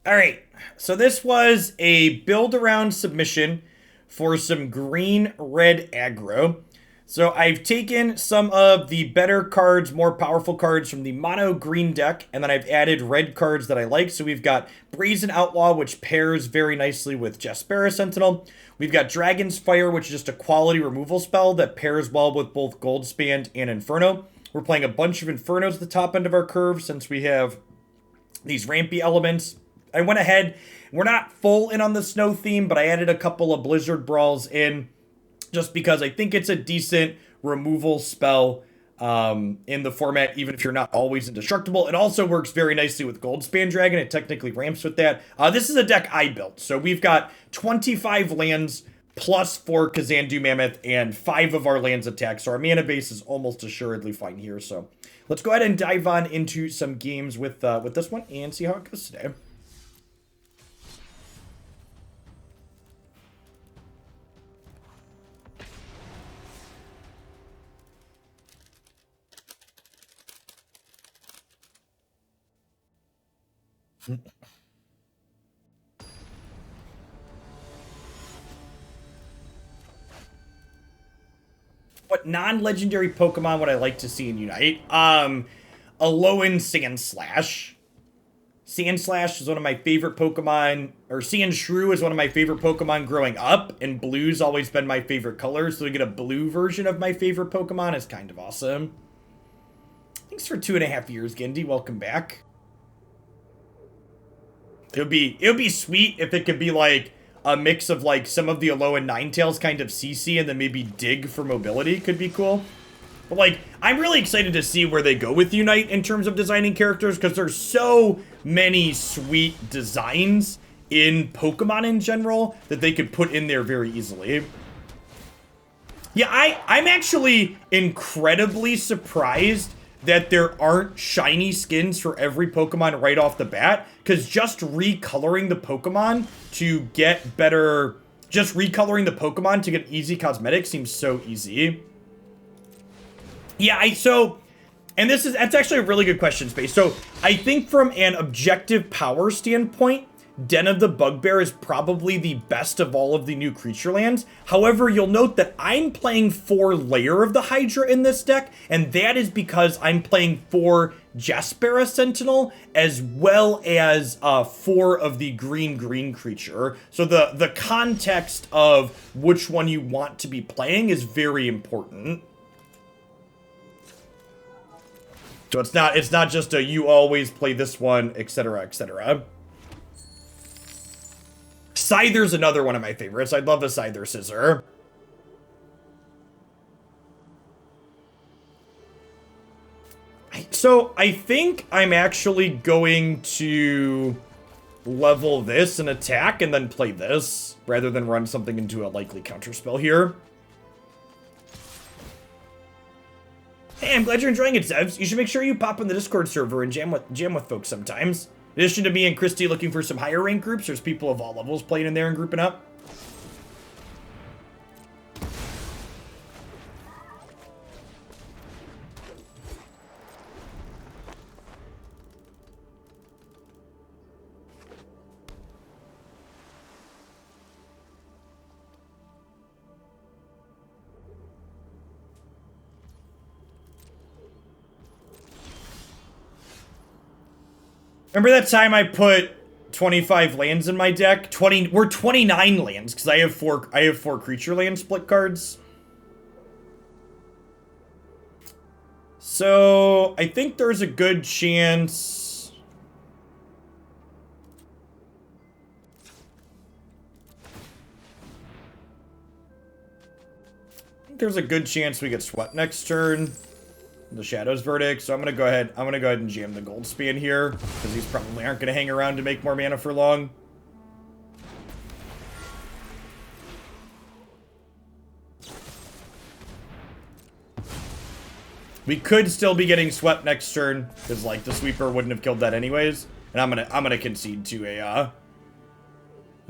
All right, so this was a build around submission for some green-red aggro. So I've taken some of the better cards, more powerful cards from the mono green deck, and then I've added red cards that I like. So we've got Brazen Outlaw, which pairs very nicely with Jaspera Sentinel. We've got Dragon's Fire, which is just a quality removal spell that pairs well with both Goldspan and Inferno. We're playing a bunch of Infernos at the top end of our curve since we have these rampy elements. I went ahead, we're not full in on the snow theme, but I added a couple of Blizzard Brawls in just because I think it's a decent removal spell in the format, even if you're not always indestructible. It also works very nicely with Goldspan Dragon. It technically ramps with that. This is a deck I built. So we've got 25 lands plus 4 Kazandu Mammoth and 5 of our lands attack. So our mana base is almost assuredly fine here. So let's go ahead and dive on into some games with this one and see how it goes today. What non-legendary Pokemon would I like to see in Unite? Alolan Sandslash. Sandslash is one of my favorite Pokemon, or Sandshrew is one of my favorite Pokemon growing up, and blue's always been my favorite color, so to get a blue version of my favorite Pokemon is kind of awesome. Thanks for 2.5 years, Gendy. Welcome back. It would be sweet if it could be like a mix of like some of the Alolan Ninetales kind of CC and then maybe Dig for mobility could be cool. But like, I'm really excited to see where they go with Unite in terms of designing characters because there's so many sweet designs in Pokemon in general that they could put in there very easily. Yeah, I'm actually incredibly surprised that there aren't shiny skins for every Pokemon right off the bat, because just recoloring the Pokemon to get better, just recoloring the Pokemon to get easy cosmetics seems so easy. Yeah, that's actually a really good question, Space. So I think from an objective power standpoint, Den of the Bugbear is probably the best of all of the new creature lands. However, you'll note that I'm playing 4 Lair of the Hydra in this deck, and that is because I'm playing 4 Jaspera Sentinel as well as 4 of the green creature. So the context of which one you want to be playing is very important. So it's not just a you always play this one, etc., etc. Scyther's another one of my favorites. I'd love a Scyther Scissor. So I think I'm actually going to level this and attack and then play this rather than run something into a likely counterspell here. Hey, I'm glad you're enjoying it, Zevs. You should make sure you pop in the Discord server and jam with folks sometimes. In addition to me and Christy looking for some higher rank groups, there's people of all levels playing in there and grouping up. Remember that time I put 25 lands in my deck? We're 29 lands because I have four creature land split cards. So I think there's a good chance. There's a good chance we get swept next turn. The Shadow's Verdict, so I'm gonna go ahead and jam the Goldspan here, because these probably aren't gonna hang around to make more mana for long. We could still be getting swept next turn, because like the sweeper wouldn't have killed that anyways. And I'm gonna concede to a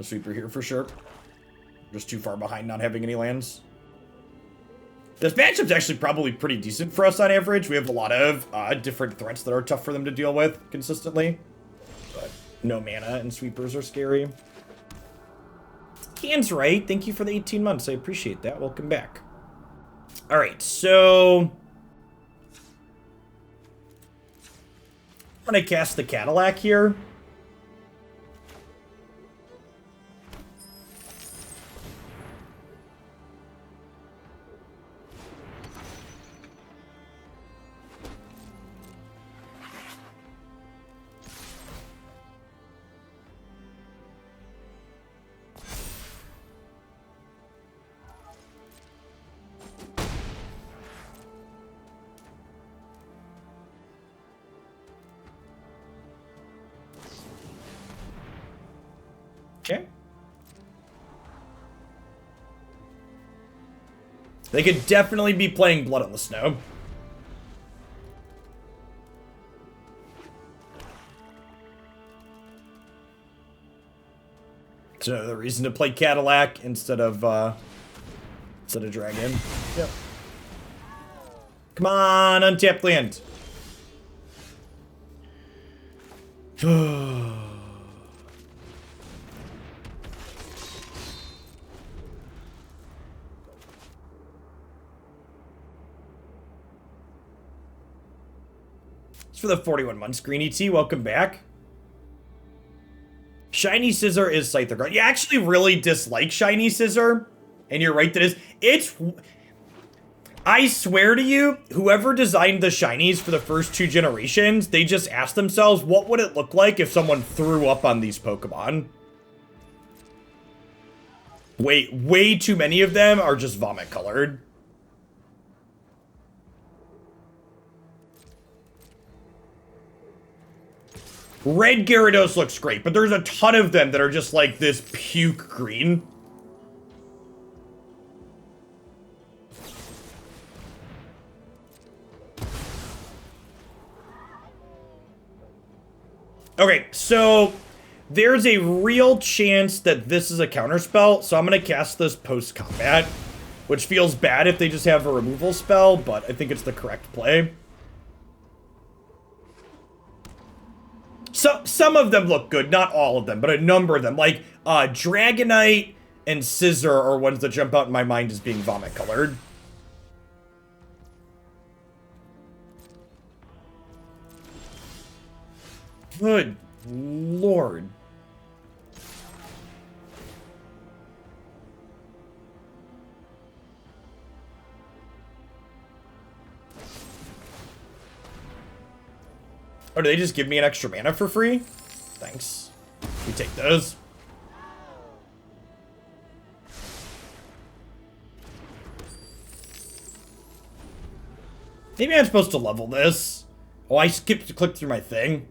sweeper here for sure. Just too far behind not having any lands. This matchup's actually probably pretty decent for us on average. We have a lot of different threats that are tough for them to deal with consistently. But No mana and sweepers are scary. Can's right. Thank you for the 18 months. I appreciate that. Welcome back. All right, so I'm going to cast the Cadillac here. Okay. They could definitely be playing Blood on the Snow. So the reason to play Cadillac instead of Dragon. Yep. Come on, untapped land. For the 41 months, Greeny T, welcome back. Shiny Scissor is Scyther Guard. You actually really dislike Shiny Scissor, and you're right that it's. I swear to you, whoever designed the shinies for the first 2 generations, they just asked themselves, what would it look like if someone threw up on these Pokemon? Way too many of them are just vomit colored. Red Gyarados looks great, but there's a ton of them that are just like this puke green. Okay, so there's a real chance that this is a counterspell, so I'm going to cast this post-combat, which feels bad if they just have a removal spell, but I think it's the correct play. So, some of them look good, not all of them, but a number of them. Like, Dragonite and Scissor are ones that jump out in my mind as being vomit-colored. Good lord. Oh, do they just give me an extra mana for free? Thanks. We take those. Maybe I'm supposed to level this. Oh, I skipped to click through my thing.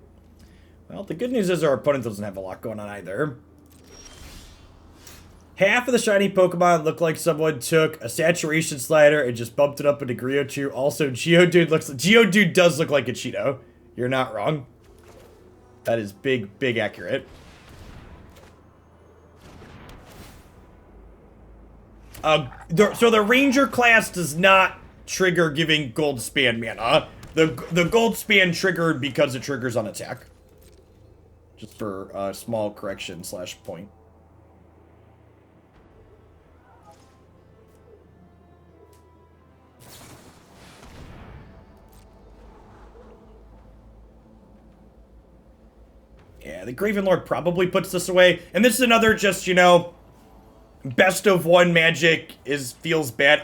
Well, the good news is our opponent doesn't have a lot going on either. Half of the shiny Pokemon look like someone took a saturation slider and just bumped it up a degree or two. Also, Geodude does look like a Cheeto. You're not wrong. That is big accurate. So the Ranger class does not trigger giving Goldspan mana. The Goldspan triggered because it triggers on attack. Just for a small correction / point. Yeah, the Graven Lord probably puts this away. And this is another just, you know, best of one magic feels bad.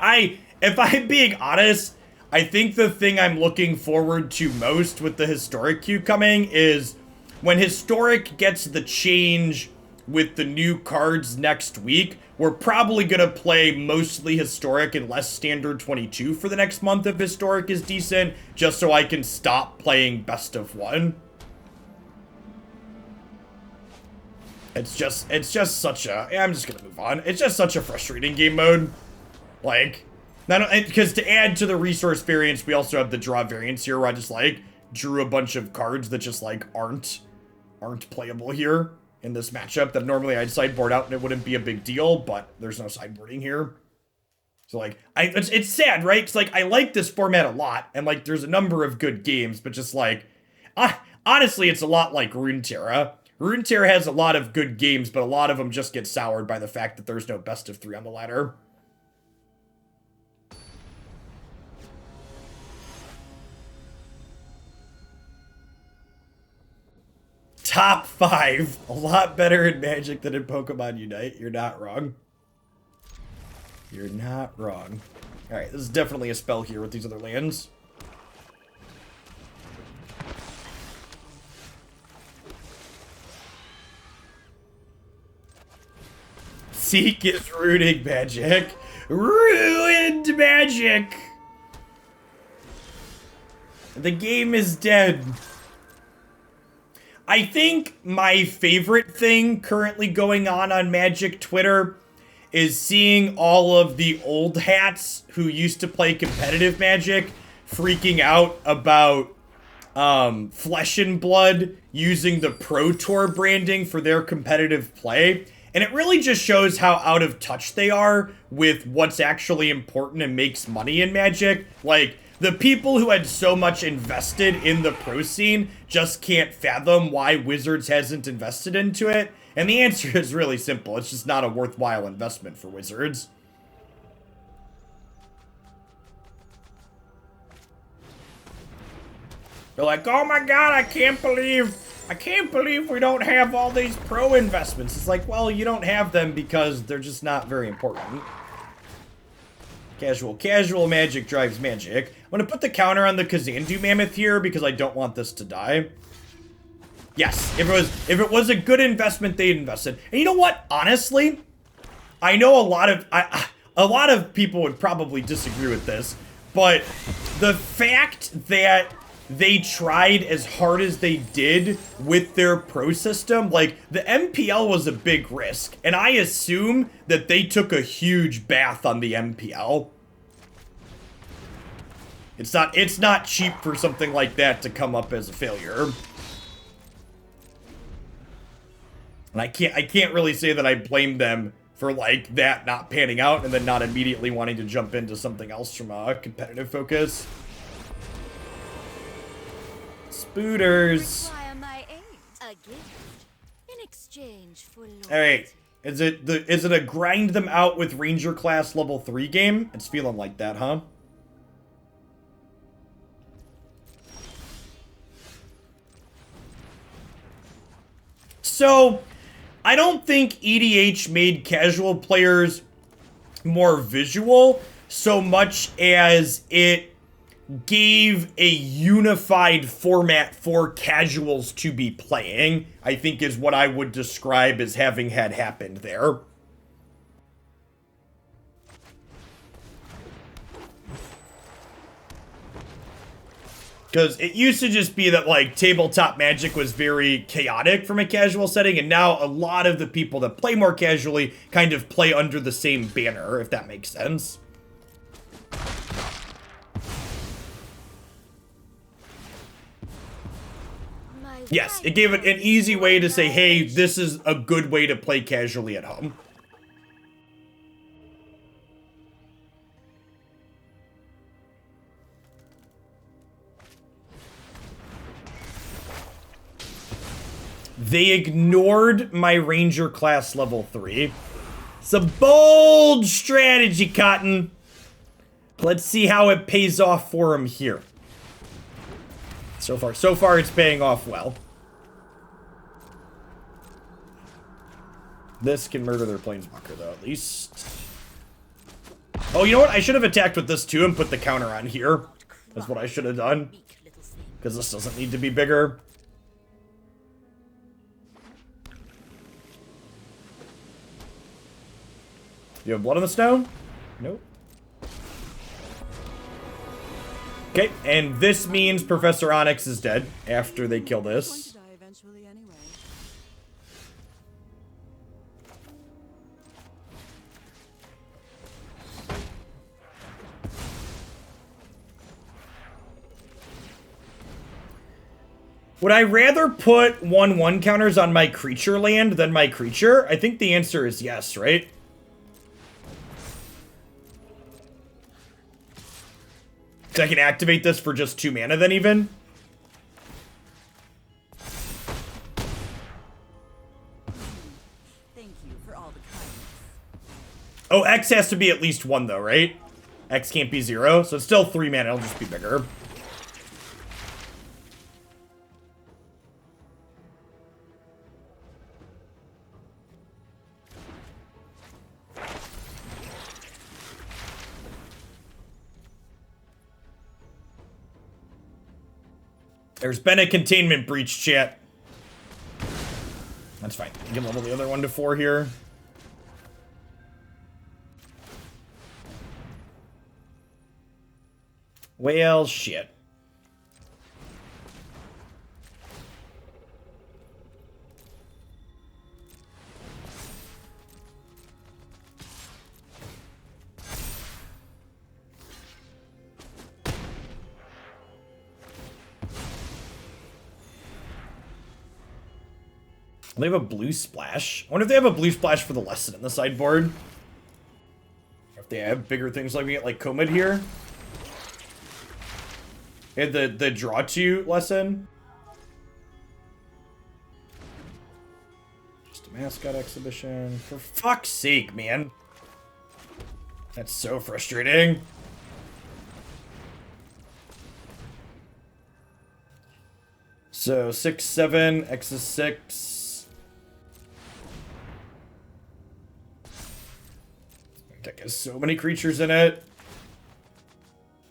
If I'm being honest, I think the thing I'm looking forward to most with the Historic queue coming is when Historic gets the change with the new cards next week, we're probably going to play mostly Historic and less Standard 22 for the next month if Historic is decent, just so I can stop playing best of one. It's just such a... I'm just going to move on. It's just such a frustrating game mode. Like, because to add to the resource variance, we also have the draw variance here, where I just, like, drew a bunch of cards that just, like, aren't playable here in this matchup that normally I'd sideboard out and it wouldn't be a big deal, but there's no sideboarding here. So, like, it's sad, right? It's like, I like this format a lot, and, like, there's a number of good games, but just, like, honestly, it's a lot like Runeterra, Runeterra has a lot of good games, but a lot of them just get soured by the fact that there's no best of 3 on the ladder. Top 5. A lot better in Magic than in Pokemon Unite. You're not wrong. You're not wrong. Alright, this is definitely a spell here with these other lands. Seek is ruining Magic. Ruined Magic! The game is dead. I think my favorite thing currently going on Magic Twitter is seeing all of the old hats who used to play competitive Magic freaking out about Flesh and Blood using the Pro Tour branding for their competitive play. And it really just shows how out of touch they are with what's actually important and makes money in Magic. Like, the people who had so much invested in the pro scene just can't fathom why Wizards hasn't invested into it. And the answer is really simple. It's just not a worthwhile investment for Wizards. They're like, oh my god, I can't believe we don't have all these pro investments. It's like, well, you don't have them because they're just not very important. Casual Magic drives Magic. I'm gonna put the counter on the Kazandu Mammoth here because I don't want this to die. Yes, if it was a good investment, they'd invested. And you know what? Honestly, I know a lot of people would probably disagree with this, but the fact that they tried as hard as they did with their pro system, like, the MPL was a big risk, and I assume that they took a huge bath on the MPL. It's not cheap for something like that to come up as a failure. And I can't really say that I blame them for, like, that not panning out and then not immediately wanting to jump into something else from a competitive focus. Spooters. Alright. Is it a grind them out with Ranger class level 3 game? It's feeling like that, huh? So, I don't think EDH made casual players more visual so much as it gave a unified format for casuals to be playing, I think is what I would describe as having had happened there. Because it used to just be that, like, tabletop Magic was very chaotic from a casual setting, and now a lot of the people that play more casually kind of play under the same banner, if that makes sense. Yes, it gave it an easy way to say, hey, this is a good way to play casually at home. They ignored my Ranger class level 3. It's a bold strategy, Cotton. Let's see how it pays off for him here. So far it's paying off well. This can murder their Planeswalker, though, at least. Oh, you know what? I should have attacked with this, too, and put the counter on here. That's what I should have done. Because this doesn't need to be bigger. Do you have blood on the stone? Nope. Okay, and this means Professor Onyx is dead after they kill this. Would I rather put 1/1 counters on my creature land than my creature? I think the answer is yes, right? I can activate this for just 2 mana then even. Thank you for all the kindness. Oh, X has to be at least 1 though, right? X can't be 0, so it's still 3 mana. It'll just be bigger. There's been a containment breach, chat. That's fine. You can level the other one to 4 here. Well, shit. They have a blue splash. I wonder if they have a blue splash for the lesson in the sideboard. Or if they have bigger things like we get like Komad here. And the draw 2 lesson. Just a mascot exhibition. For fuck's sake, man. That's so frustrating. So 6, 7, X is 6. Deck has so many creatures in it.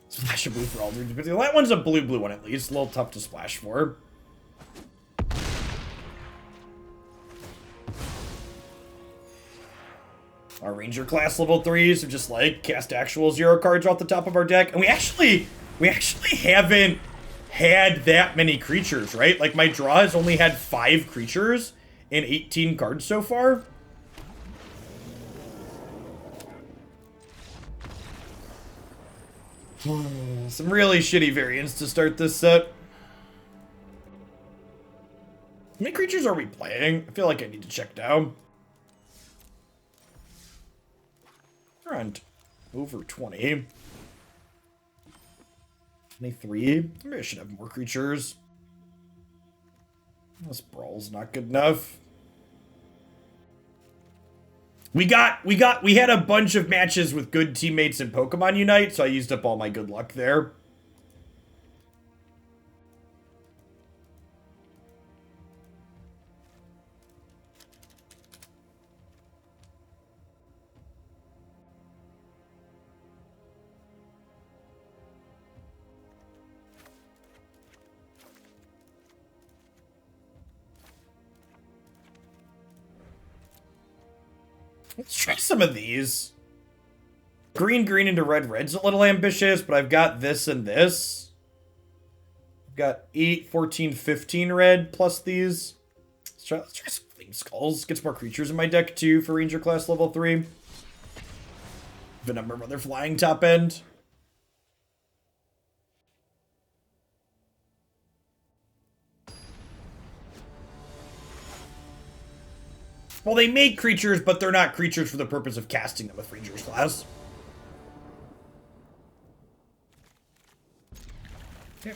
Splash a blue for all dudes. But that one's a blue one at least. A little tough to splash for. Our Ranger class level 3s have just like cast actual 0 cards off the top of our deck. And we actually haven't had that many creatures, right? Like my draw has only had 5 creatures in 18 cards so far. Some really shitty variants to start this set. How many creatures are we playing? I feel like I need to check down. We're on over 20. 23. Maybe I should have more creatures. This brawl's not good enough. We had a bunch of matches with good teammates in Pokemon Unite, so I used up all my good luck there. Let's try some of these. Green into red's a little ambitious, but I've got this and this. I've got 8, 14, 15 red plus these. Let's try some Flameskulls. Get some more creatures in my deck too for Ranger class level 3. The number of other flying top end. Well, they make creatures, but they're not creatures for the purpose of casting them with Ranger's class. Okay.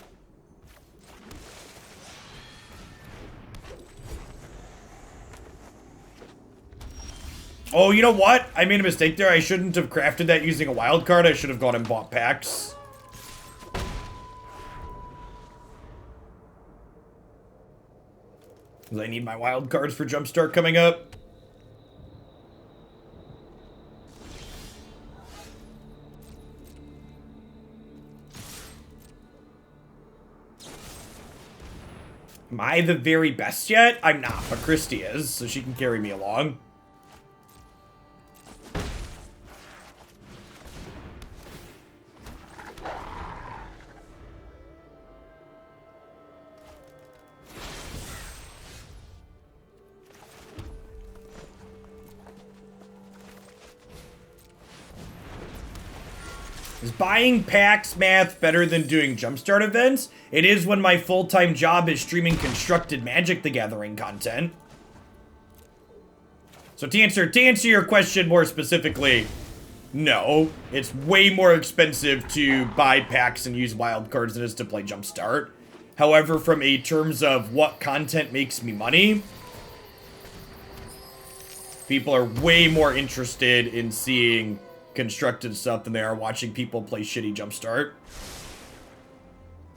Oh, you know what? I made a mistake there. I shouldn't have crafted that using a wild card. I should have gone and bought packs. Because I need my wild cards for Jumpstart coming up. Am I the very best yet? I'm not, but Christy is, so she can carry me along. Is buying packs math better than doing Jumpstart events? It is when my full-time job is streaming Constructed Magic the Gathering content. So to answer your question more specifically, no. It's way more expensive to buy packs and use wild cards than it is to play Jumpstart. However, from a terms of what content makes me money, People are way more interested in seeing constructed stuff than they are watching people play shitty Jumpstart.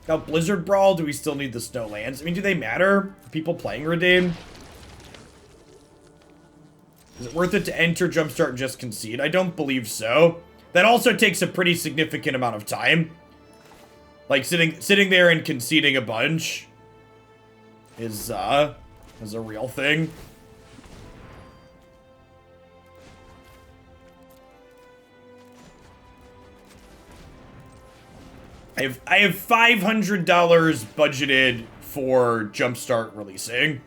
Now, Blizzard Brawl, do we still need the Snowlands? I mean, do they matter? People playing Redeem? Is it worth it to enter Jumpstart and just concede? I don't believe so. That also takes a pretty significant amount of time. Like, sitting there and conceding a bunch is a real thing. I have $500 budgeted for Jumpstart releasing.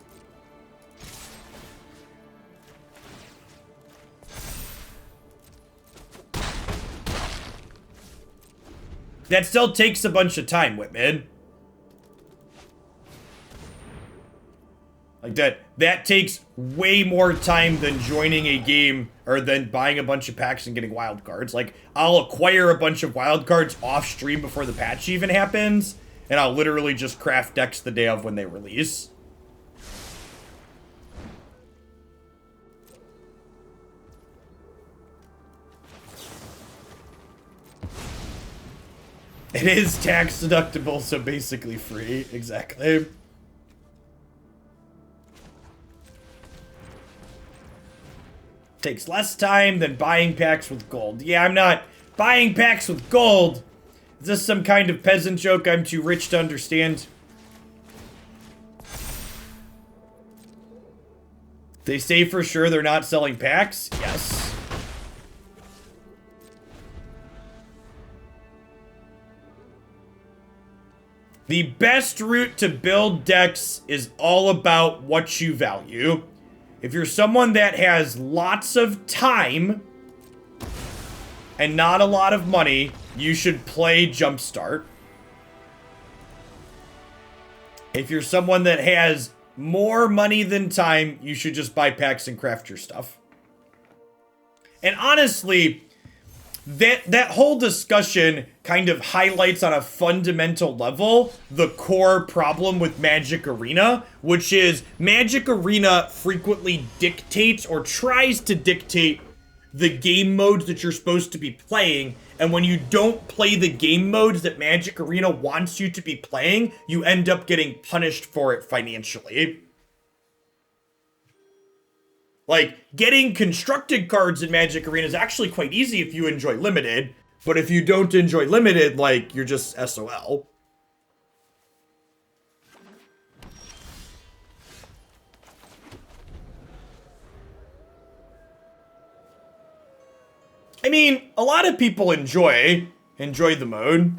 That still takes a bunch of time, Whitman. Like that takes way more time than joining a game or than buying a bunch of packs and getting wild cards. Like, I'll acquire a bunch of wild cards off stream before the patch even happens, and I'll literally just craft decks the day of when they release. It is tax deductible, so basically free. Exactly. Takes less time than buying packs with gold. Yeah, I'm not buying packs with gold. Is this some kind of peasant joke I'm too rich to understand? They say for sure they're not selling packs? Yes. The best route to build decks is all about what you value. If you're someone that has lots of time and not a lot of money, you should play Jumpstart. If you're someone that has more money than time, you should just buy packs and craft your stuff. And honestly, that whole discussion kind of highlights on a fundamental level the core problem with Magic Arena, which is Magic Arena frequently dictates or tries to dictate the game modes that you're supposed to be playing, and when you don't play the game modes that Magic Arena wants you to be playing, you end up getting punished for it financially. Like, getting constructed cards in Magic Arena is actually quite easy if you enjoy Limited, but if you don't enjoy Limited, like, you're just SOL. I mean, a lot of people enjoy the mode.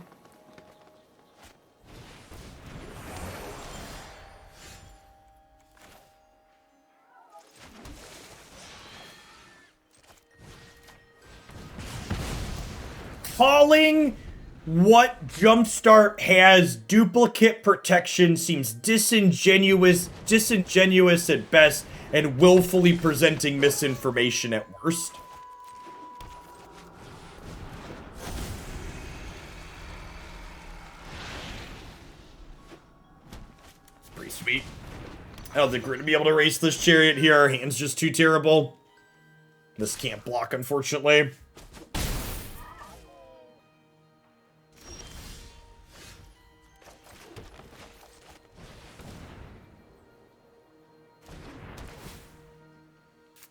Calling what Jumpstart has duplicate protection seems disingenuous at best, and willfully presenting misinformation at worst. Pretty sweet. I don't think we're gonna be able to race this chariot here. Our hand's just too terrible. This can't block, unfortunately.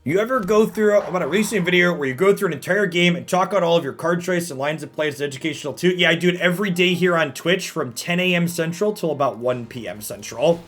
You ever go through, I'm gonna release a video where you go through an entire game and talk out all of your card choice and lines of play as educational too? Yeah, I do it every day here on Twitch from 10 a.m. Central till about 1 p.m. Central.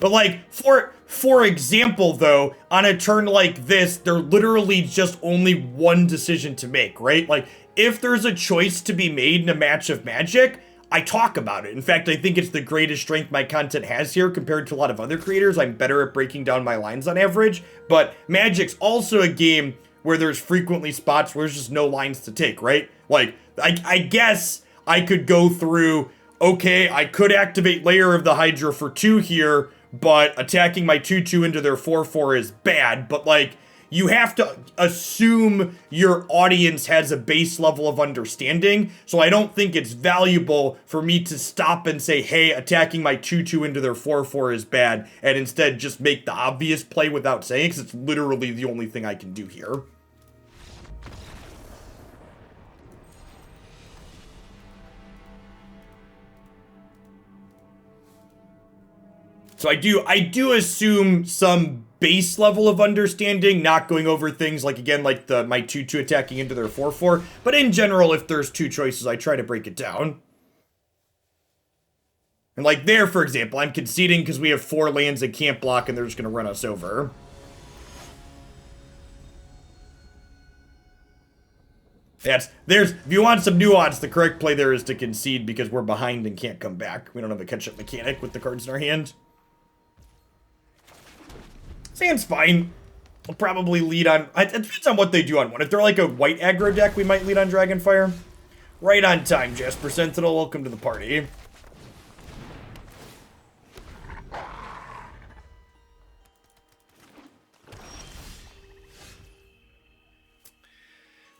But like, for example though, on a turn like this, there literally just only one decision to make, right? Like, if there's a choice to be made in a match of Magic, I talk about it. In fact, I think it's the greatest strength my content has here compared to a lot of other creators. I'm better at breaking down my lines on average, but Magic's also a game where there's frequently spots where there's just no lines to take, right? Like, I guess I could go through, okay, I could activate Lair of the Hydra for 2 here, but attacking my 2/2 into their 4/4 is bad, but like, you have to assume your audience has a base level of understanding. So I don't think it's valuable for me to stop and say, hey, attacking my 2/2 into their 4/4 is bad, and instead just make the obvious play without saying it, because it's literally the only thing I can do here. So I do assume some base level of understanding, not going over things like, again, like my 2/2 attacking into their 4/4. But in general, if there's two choices, I try to break it down. And like there, for example, I'm conceding because we have 4 lands and can't block, and they're just going to run us over. If you want some nuance, the correct play there is to concede because we're behind and can't come back. We don't have a catch-up mechanic with the cards in our hand. Sand's fine. We'll probably lead on... It depends on what they do on one. If they're like a white aggro deck, we might lead on Dragonfire. Right on time, Jaspera Sentinel. Welcome to the party.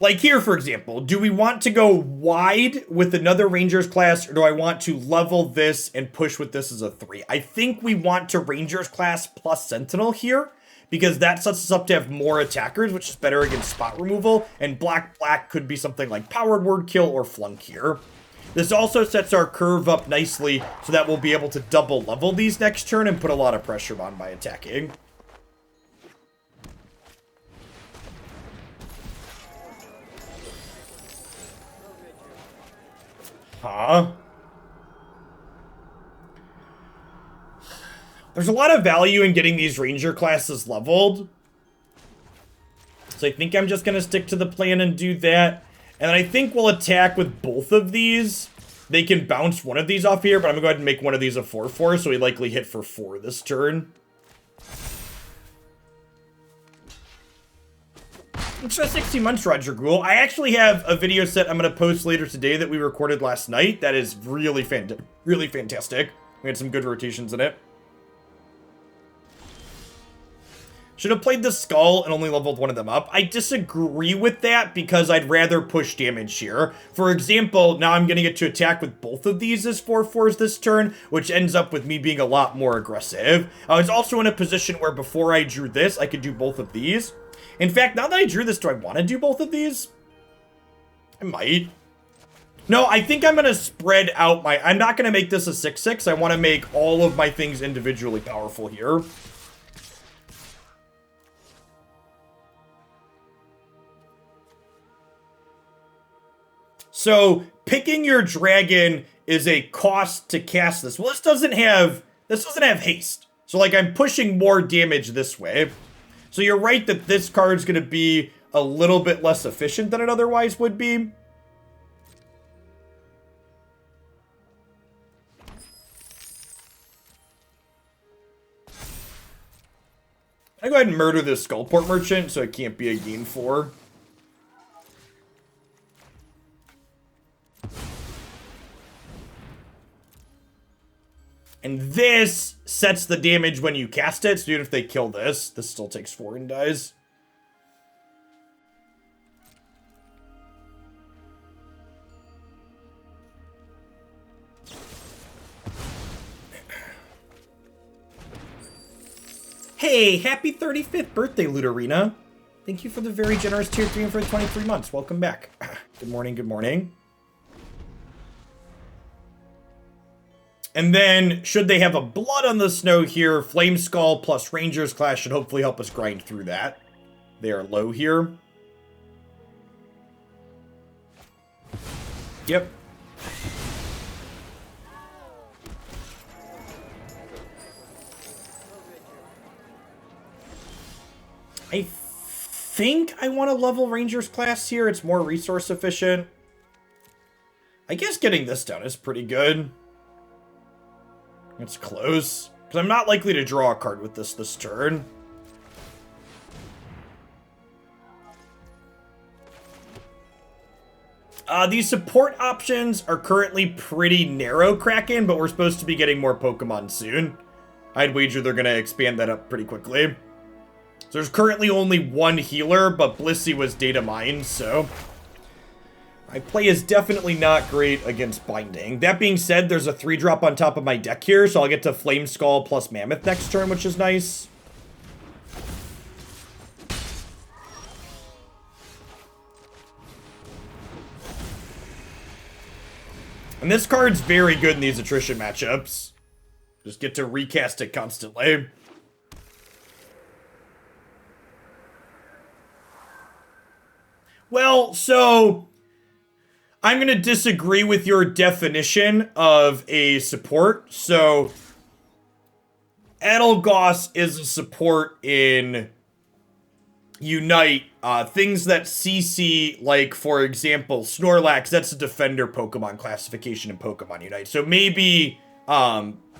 Like here, for example, do we want to go wide with another Rangers class, or do I want to level this and push with this as a 3? I think we want to Rangers class plus Sentinel here, because that sets us up to have more attackers, which is better against spot removal, and black could be something like Powered Word Kill or Flunk here. This also sets our curve up nicely so that we'll be able to double level these next turn and put a lot of pressure on by attacking. Huh? There's a lot of value in getting these Ranger classes leveled. So I think I'm just going to stick to the plan and do that. And I think we'll attack with both of these. They can bounce one of these off here, but I'm going to go ahead and make one of these a 4/4, so we likely hit for 4 this turn. It's just 60 months, Roger Gruul. I actually have a video set I'm going to post later today that we recorded last night. That is really fantastic. We had some good rotations in it. Should have played the Skull and only leveled one of them up. I disagree with that because I'd rather push damage here. For example, now I'm going to get to attack with both of these as 4/4s this turn, which ends up with me being a lot more aggressive. I was also in a position where before I drew this, I could do both of these. In fact, now that I drew this, do I want to do both of these? I might. No, I think I'm going to spread out my... I'm not going to make this a 6/6. I want to make all of my things individually powerful here. So, picking your dragon is a cost to cast this. Well, this doesn't have haste. So, like, I'm pushing more damage this way. So you're right that this card's going to be a little bit less efficient than it otherwise would be. I go ahead and murder this Skullport Merchant so it can't be a gain 4. And this sets the damage when you cast it, so even if they kill this, this still takes 4 and dies. Hey, happy 35th birthday, Ludarina. Thank you for the very generous tier 3 and for 23 months. Welcome back. Good morning, good morning. And then, should they have a Blood on the Snow here, Flameskull plus Rangers class should hopefully help us grind through that. They are low here. Yep. I think I want to level Rangers class here. It's more resource efficient. I guess getting this done is pretty good. It's close. Because I'm not likely to draw a card with this turn. These support options are currently pretty narrow, Kraken, but we're supposed to be getting more Pokemon soon. I'd wager they're going to expand that up pretty quickly. So there's currently only one healer, but Blissey was data mined, so... my play is definitely not great against Binding. That being said, there's a 3-drop on top of my deck here, so I'll get to Flameskull plus Mammoth next turn, which is nice. And this card's very good in these attrition matchups. Just get to recast it constantly. Well, so... I'm going to disagree with your definition of a support. So, Adelgos is a support in Unite. Things that CC, like, for example, Snorlax, that's a defender Pokemon classification in Pokemon Unite. So maybe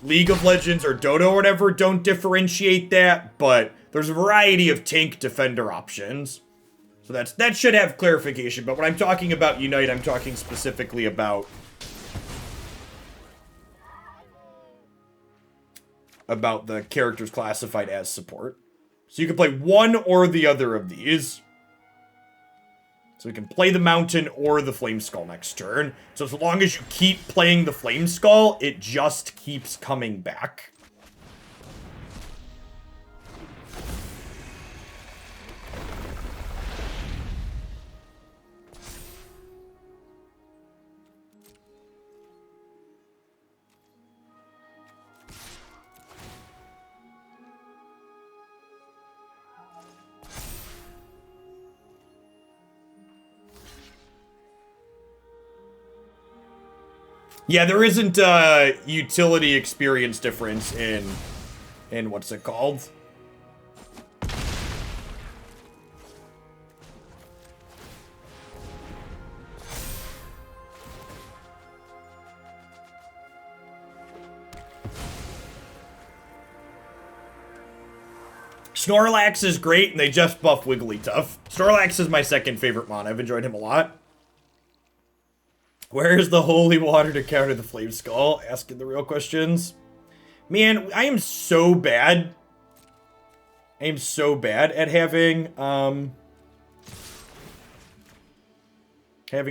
League of Legends or Dodo or whatever don't differentiate that, but there's a variety of tank defender options. So that should have clarification, but when I'm talking about Unite, I'm talking specifically about the characters classified as support. So you can play one or the other of these. So we can play the Mountain or the Flameskull next turn. So as long as you keep playing the Flameskull, it just keeps coming back. Yeah, there isn't a utility experience difference in what's it called? Snorlax is great, and they just buff Wigglytuff. Snorlax is my second favorite mon. I've enjoyed him a lot. Where's the holy water to counter the Flameskull? Asking the real questions. Man, I am so bad. I am so bad at having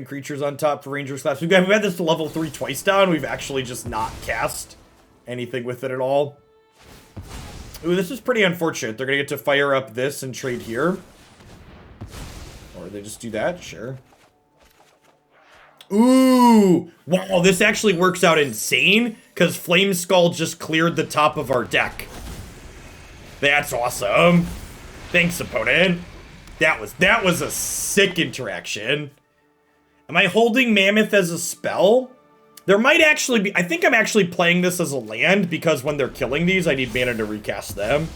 creatures on top for Rangers class. We've had this to level 3 twice down. We've actually just not cast anything with it at all. Ooh, this is pretty unfortunate. They're gonna get to fire up this and trade here. Or they just do that? Sure. Ooh! Wow, this actually works out insane, because Flameskull just cleared the top of our deck. That's awesome. Thanks, opponent. That was a sick interaction. Am I holding Mammoth as a spell? There might actually be... I think I'm actually playing this as a land, because when they're killing these, I need mana to recast them.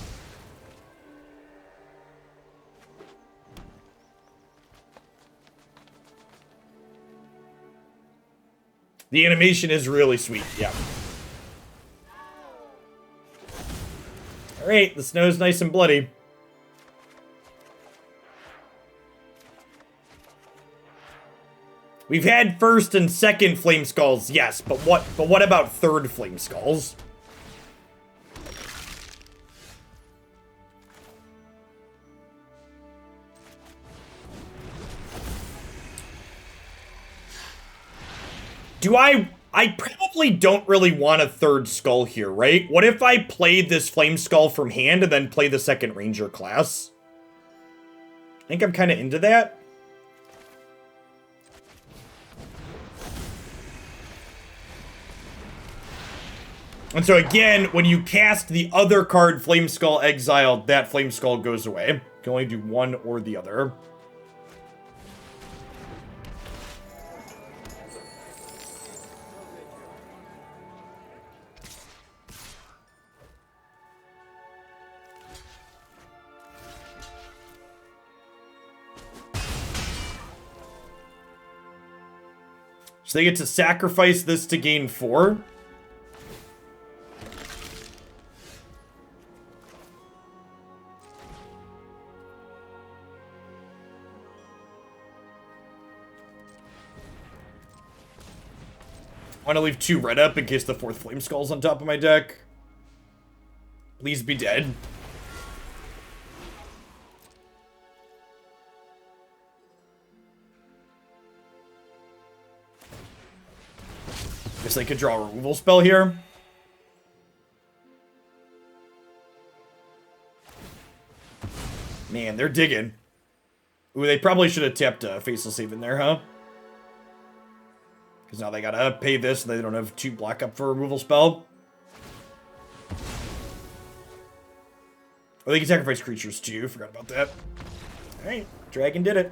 The animation is really sweet, yeah. Alright, the snow's nice and bloody. We've had first and second Flameskulls, yes, but what about third Flameskulls? I probably don't really want a third skull here, right? What if I played this Flameskull from hand and then play the second Ranger class? I think I'm kind of into that. And so again, when you cast the other card, Flameskull exiled, that Flameskull goes away. You can only do one or the other. So they get to sacrifice this to gain 4. I want to leave 2 red up in case the 4th Flameskull's on top of my deck. Please be dead. Guess they could draw a removal spell here. Man, they're digging. Ooh, they probably should have tapped Faceless Haven there, huh? Because now they gotta pay this and they don't have 2 black up for a removal spell. Oh, they can sacrifice creatures too. Forgot about that. Alright, Dragon did it.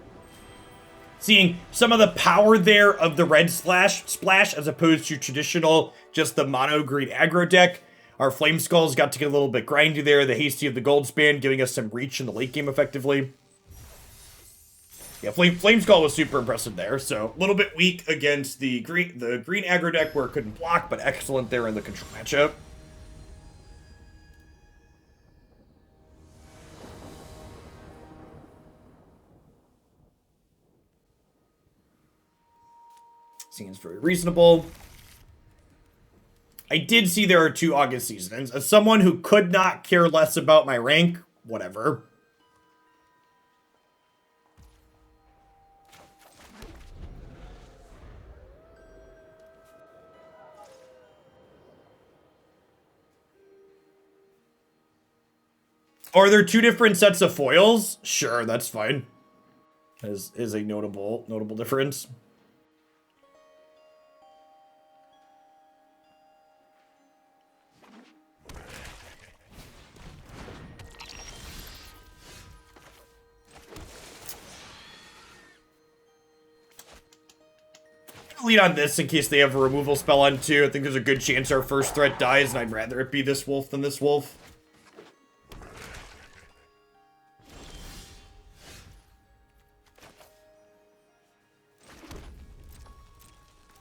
Seeing some of the power there of the red splash as opposed to traditional, just the mono green aggro deck. Our Flameskulls got to get a little bit grindy there. The Hasty of the Goldspan giving us some reach in the late game effectively. Yeah, Flameskull was super impressive there. So a little bit weak against the green aggro deck where it couldn't block, but excellent there in the control matchup. Seems very reasonable. I did see there are 2 August seasons. As someone who could not care less about my rank, whatever. Are there 2 different sets of foils? Sure, that's fine. Is a notable difference. Lead on this in case they have a removal spell on 2. I think there's a good chance our first threat dies, and I'd rather it be this wolf than this wolf.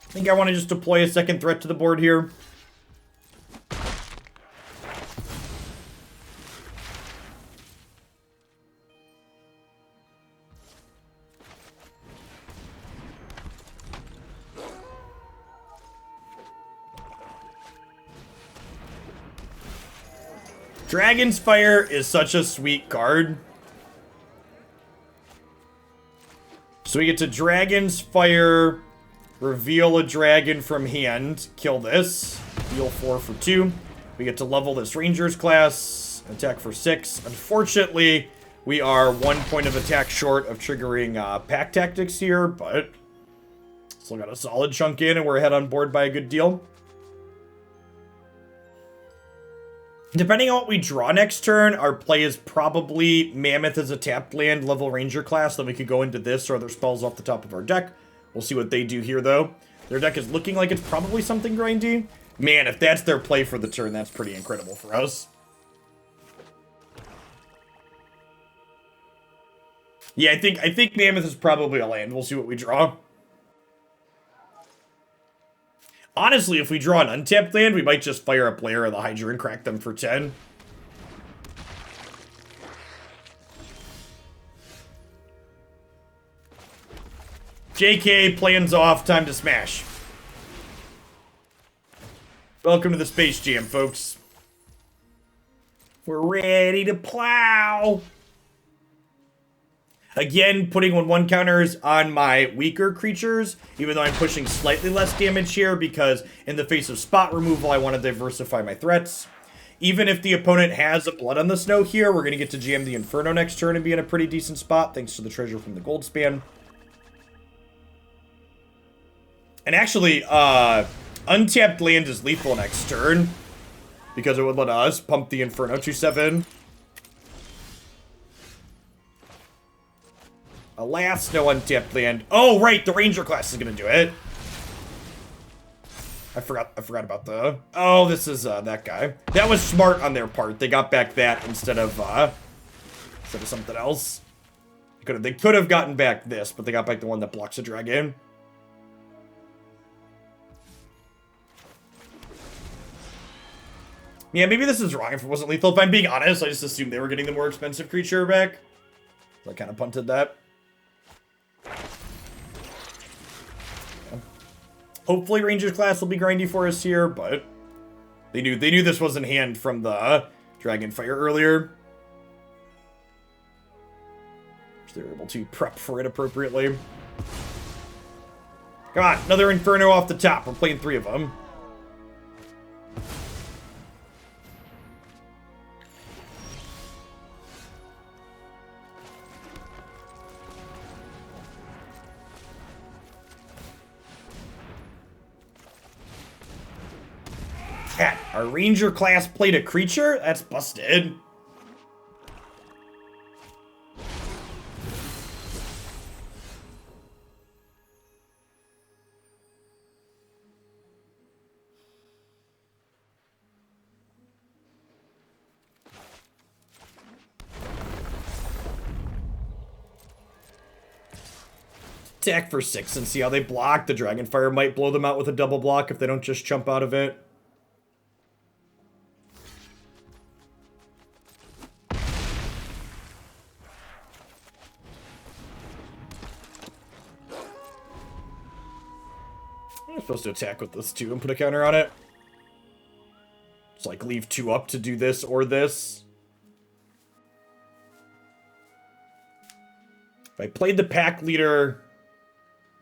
I think I want to just deploy a second threat to the board here. Dragon's Fire is such a sweet card. So we get to Dragon's Fire, reveal a dragon from hand, kill this, deal 4 for 2. We get to level this Ranger's class, attack for 6. Unfortunately, we are 1 point of attack short of triggering pack tactics here, but still got a solid chunk in and we're ahead on board by a good deal. Depending on what we draw next turn, our play is probably Mammoth as a tapped land, level Ranger class. Then we could go into this or other spells off the top of our deck. We'll see what they do here, though. Their deck is looking like it's probably something grindy. Man, if that's their play for the turn, that's pretty incredible for us. Yeah, I think Mammoth is probably a land. We'll see what we draw. Honestly, if we draw an untapped land, we might just fire up Lair of the Hydra and crack them for 10. JK, plans off, time to smash. Welcome to the Space Jam, folks. We're ready to plow. Again, putting 1/1 counters on my weaker creatures, even though I'm pushing slightly less damage here because in the face of spot removal, I want to diversify my threats. Even if the opponent has a Blood on the Snow here, we're going to get to jam the Inferno next turn and be in a pretty decent spot, thanks to the treasure from the Goldspan. And actually, untapped land is lethal next turn, because it would let us pump the Inferno to 7. Alas, no untapped land. Oh, right, the Ranger class is gonna do it. I forgot about the... Oh, this is that guy. That was smart on their part. They got back that instead of something else. They could have gotten back this, but they got back the one that blocks a dragon. Yeah, maybe this is wrong if it wasn't lethal. If I'm being honest, I just assumed they were getting the more expensive creature back. So I kind of punted that. Hopefully Ranger's class will be grindy for us here, but they knew this was in hand from the Dragonfire earlier. So they're able to prep for it appropriately. Come on, another Inferno off the top. We're playing 3 of them. Cat, our ranger class played a creature? That's busted. Attack for 6 and see how they block. The Dragonfire might blow them out with a double block if they don't just jump out of it. I'm supposed to attack with this too and put a counter on it. Just like leave 2 up to do this or this. If I played the pack leader...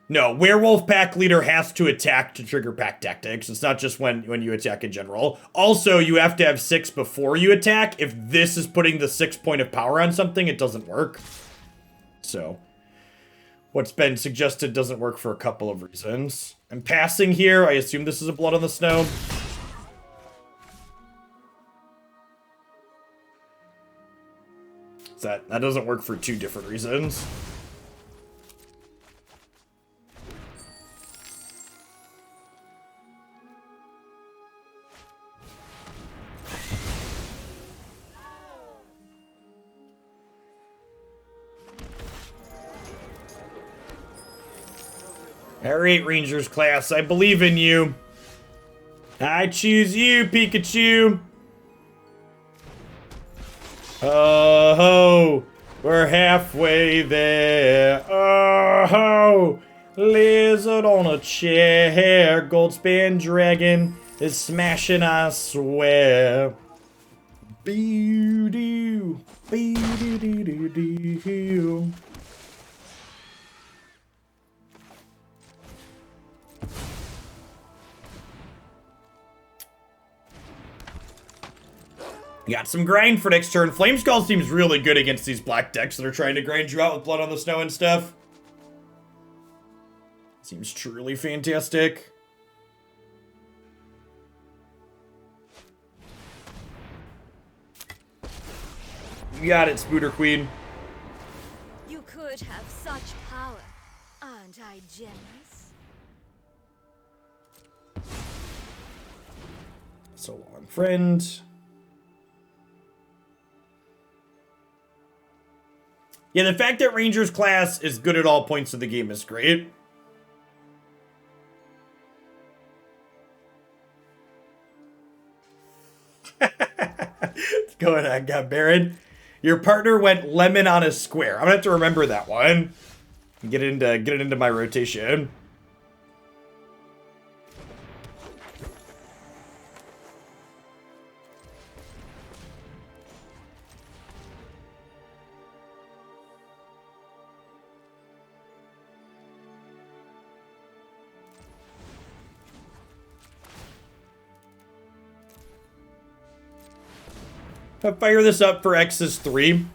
No, Werewolf pack leader has to attack to trigger pack tactics. It's not just when you attack in general. Also, you have to have 6 before you attack. If this is putting the 6 point of power on something, it doesn't work. So, what's been suggested doesn't work for a couple of reasons. I'm passing here. I assume this is a Blood on the Snow. That doesn't work for 2 different reasons. Alright, Rangers class, I believe in you. I choose you, Pikachu. Oh ho, we're halfway there. Oh ho, lizard on a chair. Goldspan Dragon is smashing, I swear. Boo-doo, boo-doo-doo-doo-doo. Got some grind for next turn. Flameskull seems really good against these black decks that are trying to grind you out with Blood on the Snow and stuff. Seems truly fantastic. You got it, Spooter Queen. You could have such power. Aren't I generous? So long, friend. Yeah, the fact that Rangers class is good at all points of the game is great. What's going on, God Baron? Your partner went lemon on a square. I'm gonna have to remember that one. Get it into my rotation. I'll fire this up for X's 3.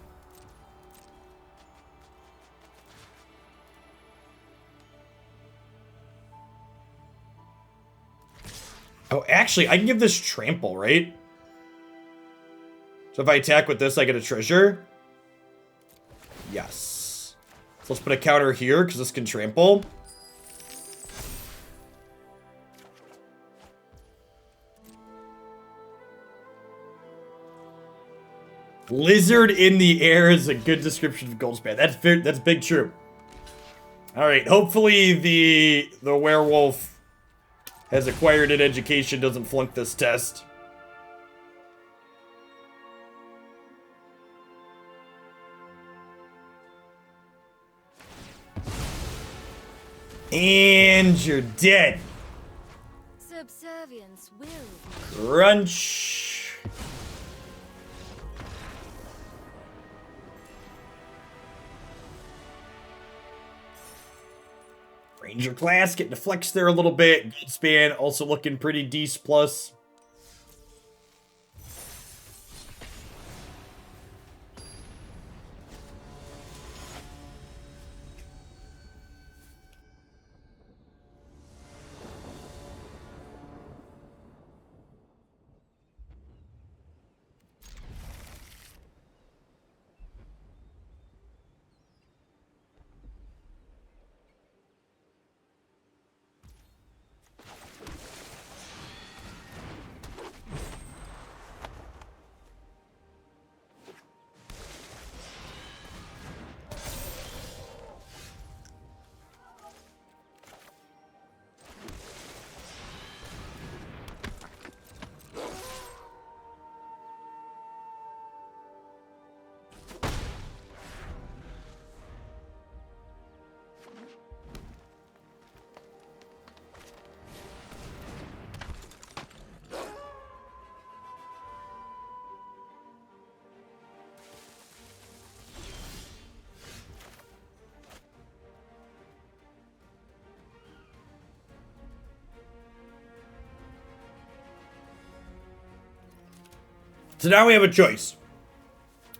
Oh, actually, I can give this trample, right? So if I attack with this, I get a treasure? Yes. So let's put a counter here, because this can trample. Lizard in the air is a good description of Goldspan. That's big true. Alright, hopefully the werewolf has acquired an education, doesn't flunk this test. And you're dead. Subservience will. Crunch. Ranger class getting to flex there a little bit. Goldspan also looking pretty decent plus. So now we have a choice.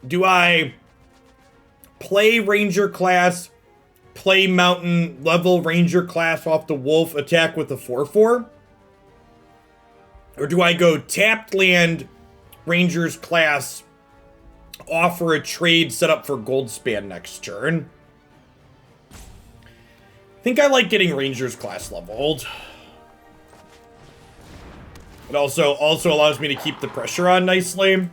Do I play Ranger class, play Mountain level Ranger class off the Wolf, attack with a 4/4? Or do I go tapped land, Rangers class, offer a trade set up for Goldspan next turn? I think I like getting Rangers class leveled. It also allows me to keep the pressure on nicely.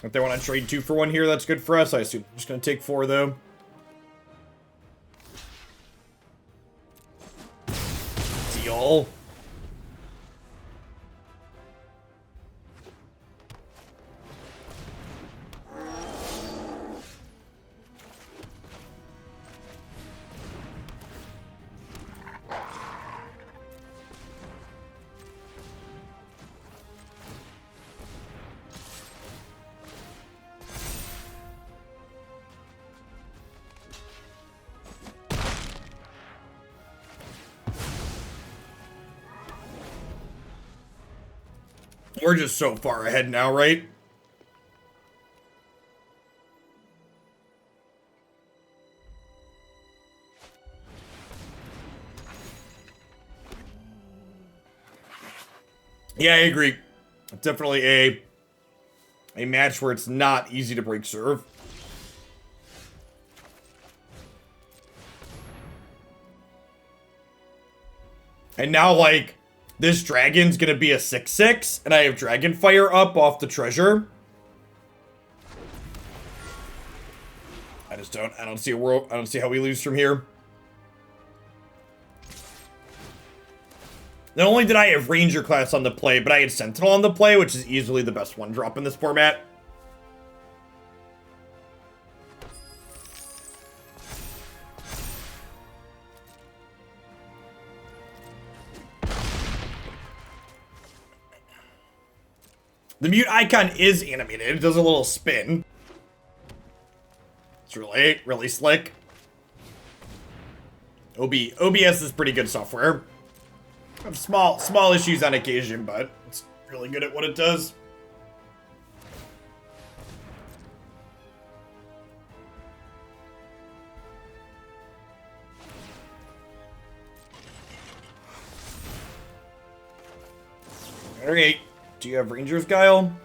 If they want to trade 2 for 1 here, that's good for us. I assume I'm just going to take 4, though. Deal. We're just so far ahead now, right? Yeah, I agree. Definitely a match where it's not easy to break serve. And now, like, this dragon's gonna be a 6/6, and I have Dragonfire up off the treasure. I don't see a world, I don't see how we lose from here. Not only did I have Ranger class on the play, but I had Sentinel on the play, which is easily the best 1-drop in this format. The mute icon is animated. It does a little spin. It's really slick. OBS is pretty good software. I have small issues on occasion, but it's really good at what it does. Alright. Do you have Ranger's Guile?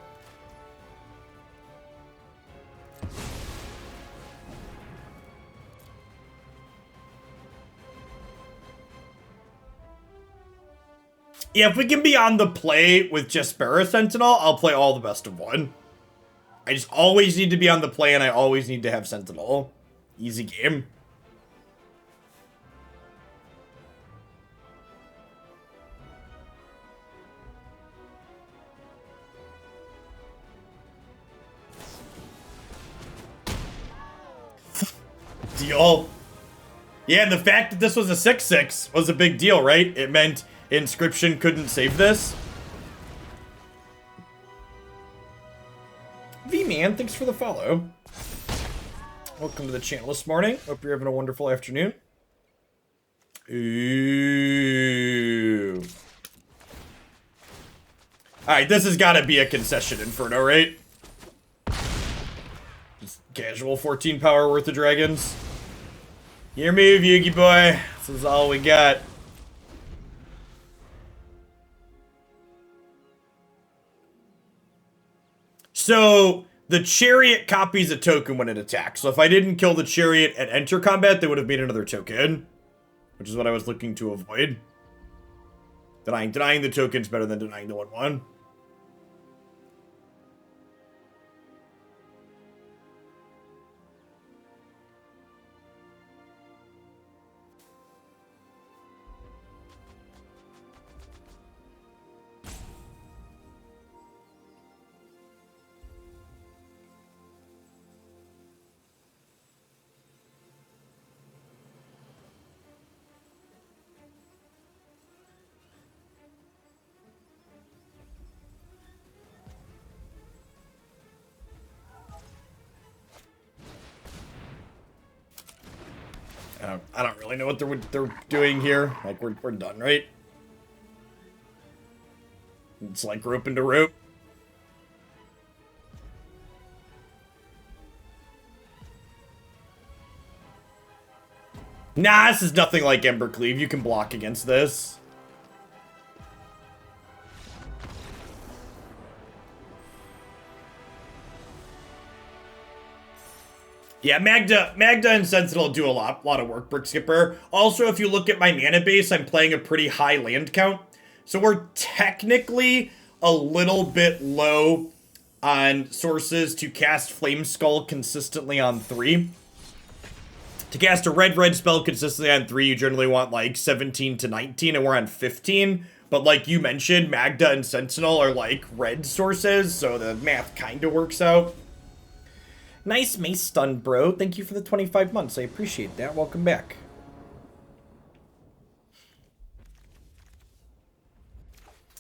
Yeah, if we can be on the play with Jaspera Sentinel, I'll play all the best of 1. I just always need to be on the play, and I always need to have Sentinel. Easy game. Deal. Yeah, and the fact that this was a 6/6 was a big deal, right? It meant Inscription couldn't save this. V-Man, thanks for the follow. Welcome to the channel this morning. Hope you're having a wonderful afternoon. Ooh. Alright, this has got to be a concession Inferno, right? Just casual 14 power worth of dragons. Your move, Yugi boy. This is all we got. So, the chariot copies a token when it attacks. So if I didn't kill the chariot at enter combat, they would have made another token. Which is what I was looking to avoid. Denying the token's better than denying the 1/1. I don't really know what they're doing here. Like, we're done, right? It's like rope into rope. Nah, this is nothing like Embercleave. You can block against this. Yeah, Magda and Sentinel do a lot of work, Brick Skipper. Also, if you look at my mana base, I'm playing a pretty high land count. So we're technically a little bit low on sources to cast Flameskull consistently on 3. To cast a red spell consistently on 3, you generally want like 17 to 19, and we're on 15. But like you mentioned, Magda and Sentinel are like red sources, so the math kind of works out. Nice mace stun, bro. Thank you for the 25 months. I appreciate that. Welcome back.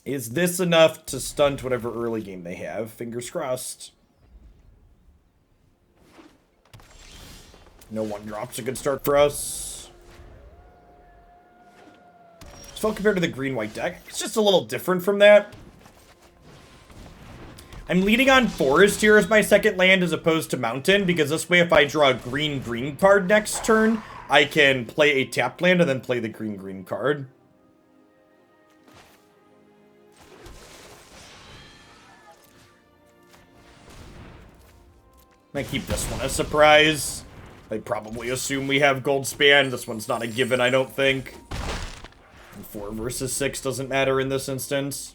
Is this enough to stunt whatever early game they have? Fingers crossed. No 1-drop's a good start for us. So compared to the green-white deck, it's just a little different from that. I'm leading on Forest here as my second land as opposed to Mountain, because this way if I draw a green card next turn, I can play a tapped land and then play the green card. I keep this one a surprise. They probably assume we have Goldspan. This one's not a given, I don't think. And 4 versus 6 doesn't matter in this instance.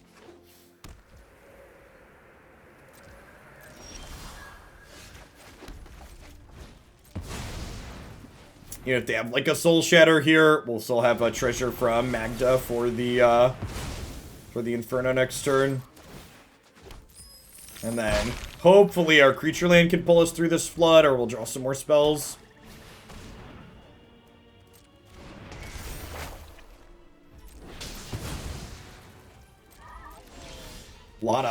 You know, if they have like a Soul Shatter here, we'll still have a treasure from Magda for the Inferno next turn. And then hopefully our creature land can pull us through this flood, or we'll draw some more spells. Lot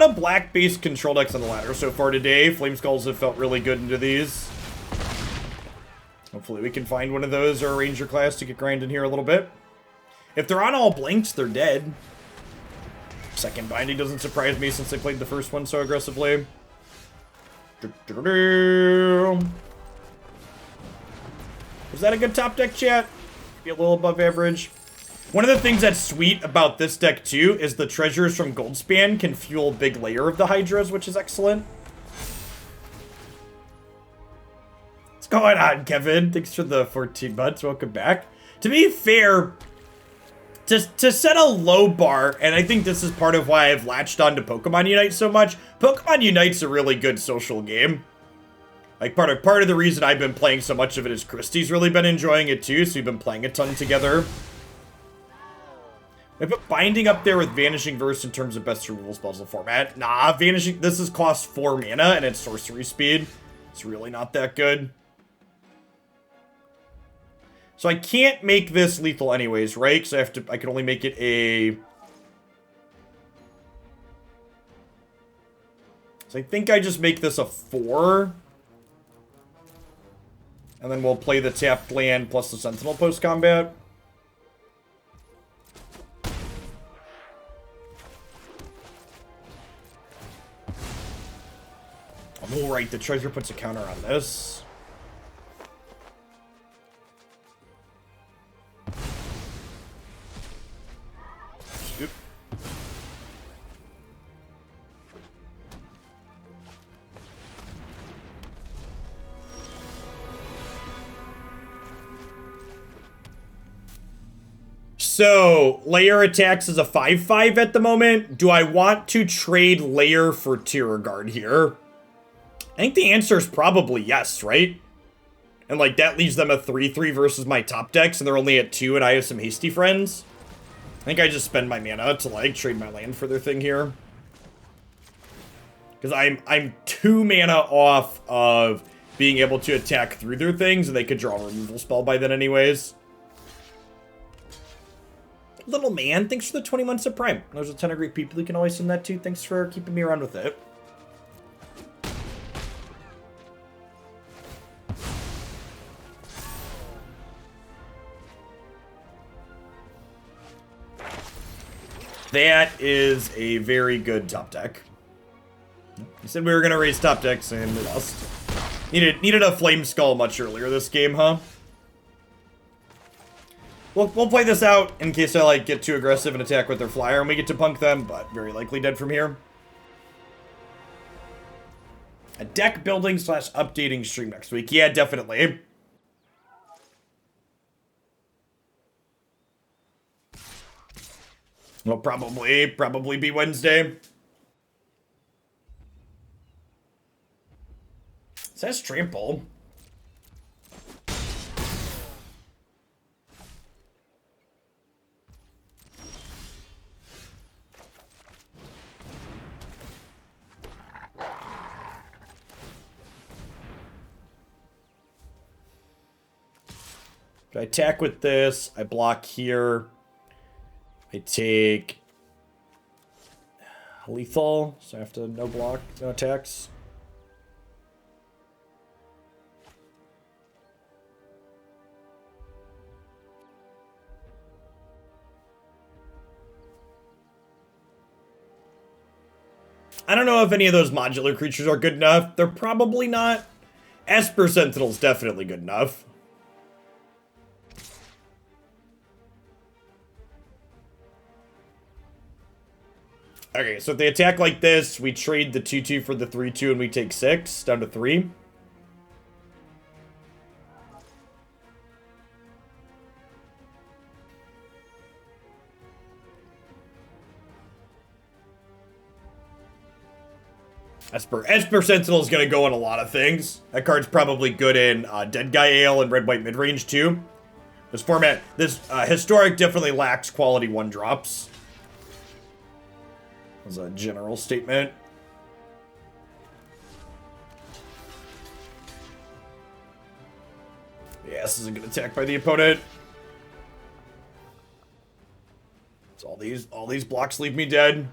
of black-based control decks on the ladder so far today. Flameskulls have felt really good into these. Hopefully we can find one of those or a ranger class to get grinding here a little bit. If they're on all blinks, they're dead. Second binding doesn't surprise me since they played the first one so aggressively. Was that a good top deck, chat? Be a little above average. One of the things that's sweet about this deck too is the treasures from Goldspan can fuel big Lair of the Hydras, which is excellent. What's going on, Kevin? Thanks for the 14 months. Welcome back. To be fair, to set a low bar, and I think this is part of why I've latched on to Pokemon Unite so much. Pokemon Unite's a really good social game. Like, part of the reason I've been playing so much of it is Christy's really been enjoying it too, so we've been playing a ton together. I put Binding up there with Vanishing Verse in terms of best removal spells in the format. Nah, Vanishing, this is cost 4 mana and it's sorcery speed. It's really not that good. So I can't make this lethal anyways, right? Because I can only make it a... So I think I just make this a 4. And then we'll play the tapped land plus the Sentinel post-combat. Oh, right, the treasure puts a counter on this. Oop. So, Lair attacks is a 5/5 at the moment. Do I want to trade Lair for Terror Guard here? I think the answer is probably yes, right? And, like, that leaves them a 3/3 versus my top decks, and they're only at 2, and I have some hasty friends. I think I just spend my mana to, like, trade my land for their thing here. Because I'm 2 mana off of being able to attack through their things, and they could draw a removal spell by then anyways. Little man, thanks for the 20 months of Prime. There's a ton of great people who can always send that to. Thanks for keeping me around with it. That is a very good top deck. You said we were gonna raise top decks and we lost. Needed a Flameskull much earlier this game, huh? We'll play this out in case I like get too aggressive and attack with their flyer and we get to punk them, but very likely dead from here. A deck building / updating stream next week. Yeah, definitely. Well, probably be Wednesday. It says trample. I attack with this. I block here. I take lethal, so I have to no block, no attacks. I don't know if any of those modular creatures are good enough. They're probably not. Jaspera Sentinel's definitely good enough. Okay, so if they attack like this, we trade the 2/2 for the 3/2 and we take 6 down to 3. Jaspera Sentinel is going to go on a lot of things. That card's probably good in Dead Guy Ale and Red-White Midrange too. This format, Historic definitely lacks quality 1-drops. As a general statement. Yeah, this isn't gonna attack by the opponent. So all these blocks leave me dead.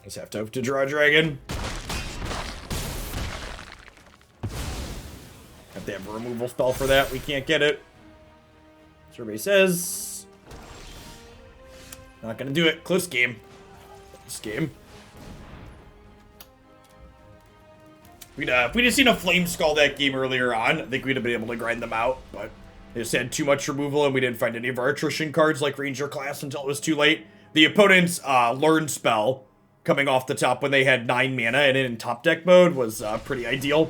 Just have to hope to draw a dragon. Have to have a removal spell for that. We can't get it. Survey says. Not gonna do it. Close game. Close game. If we'd have seen a Flameskull that game earlier on, I think we'd have been able to grind them out, but they just had too much removal and we didn't find any of our attrition cards like Ranger class until it was too late. The opponent's learn spell coming off the top when they had 9 mana and in top deck mode was pretty ideal.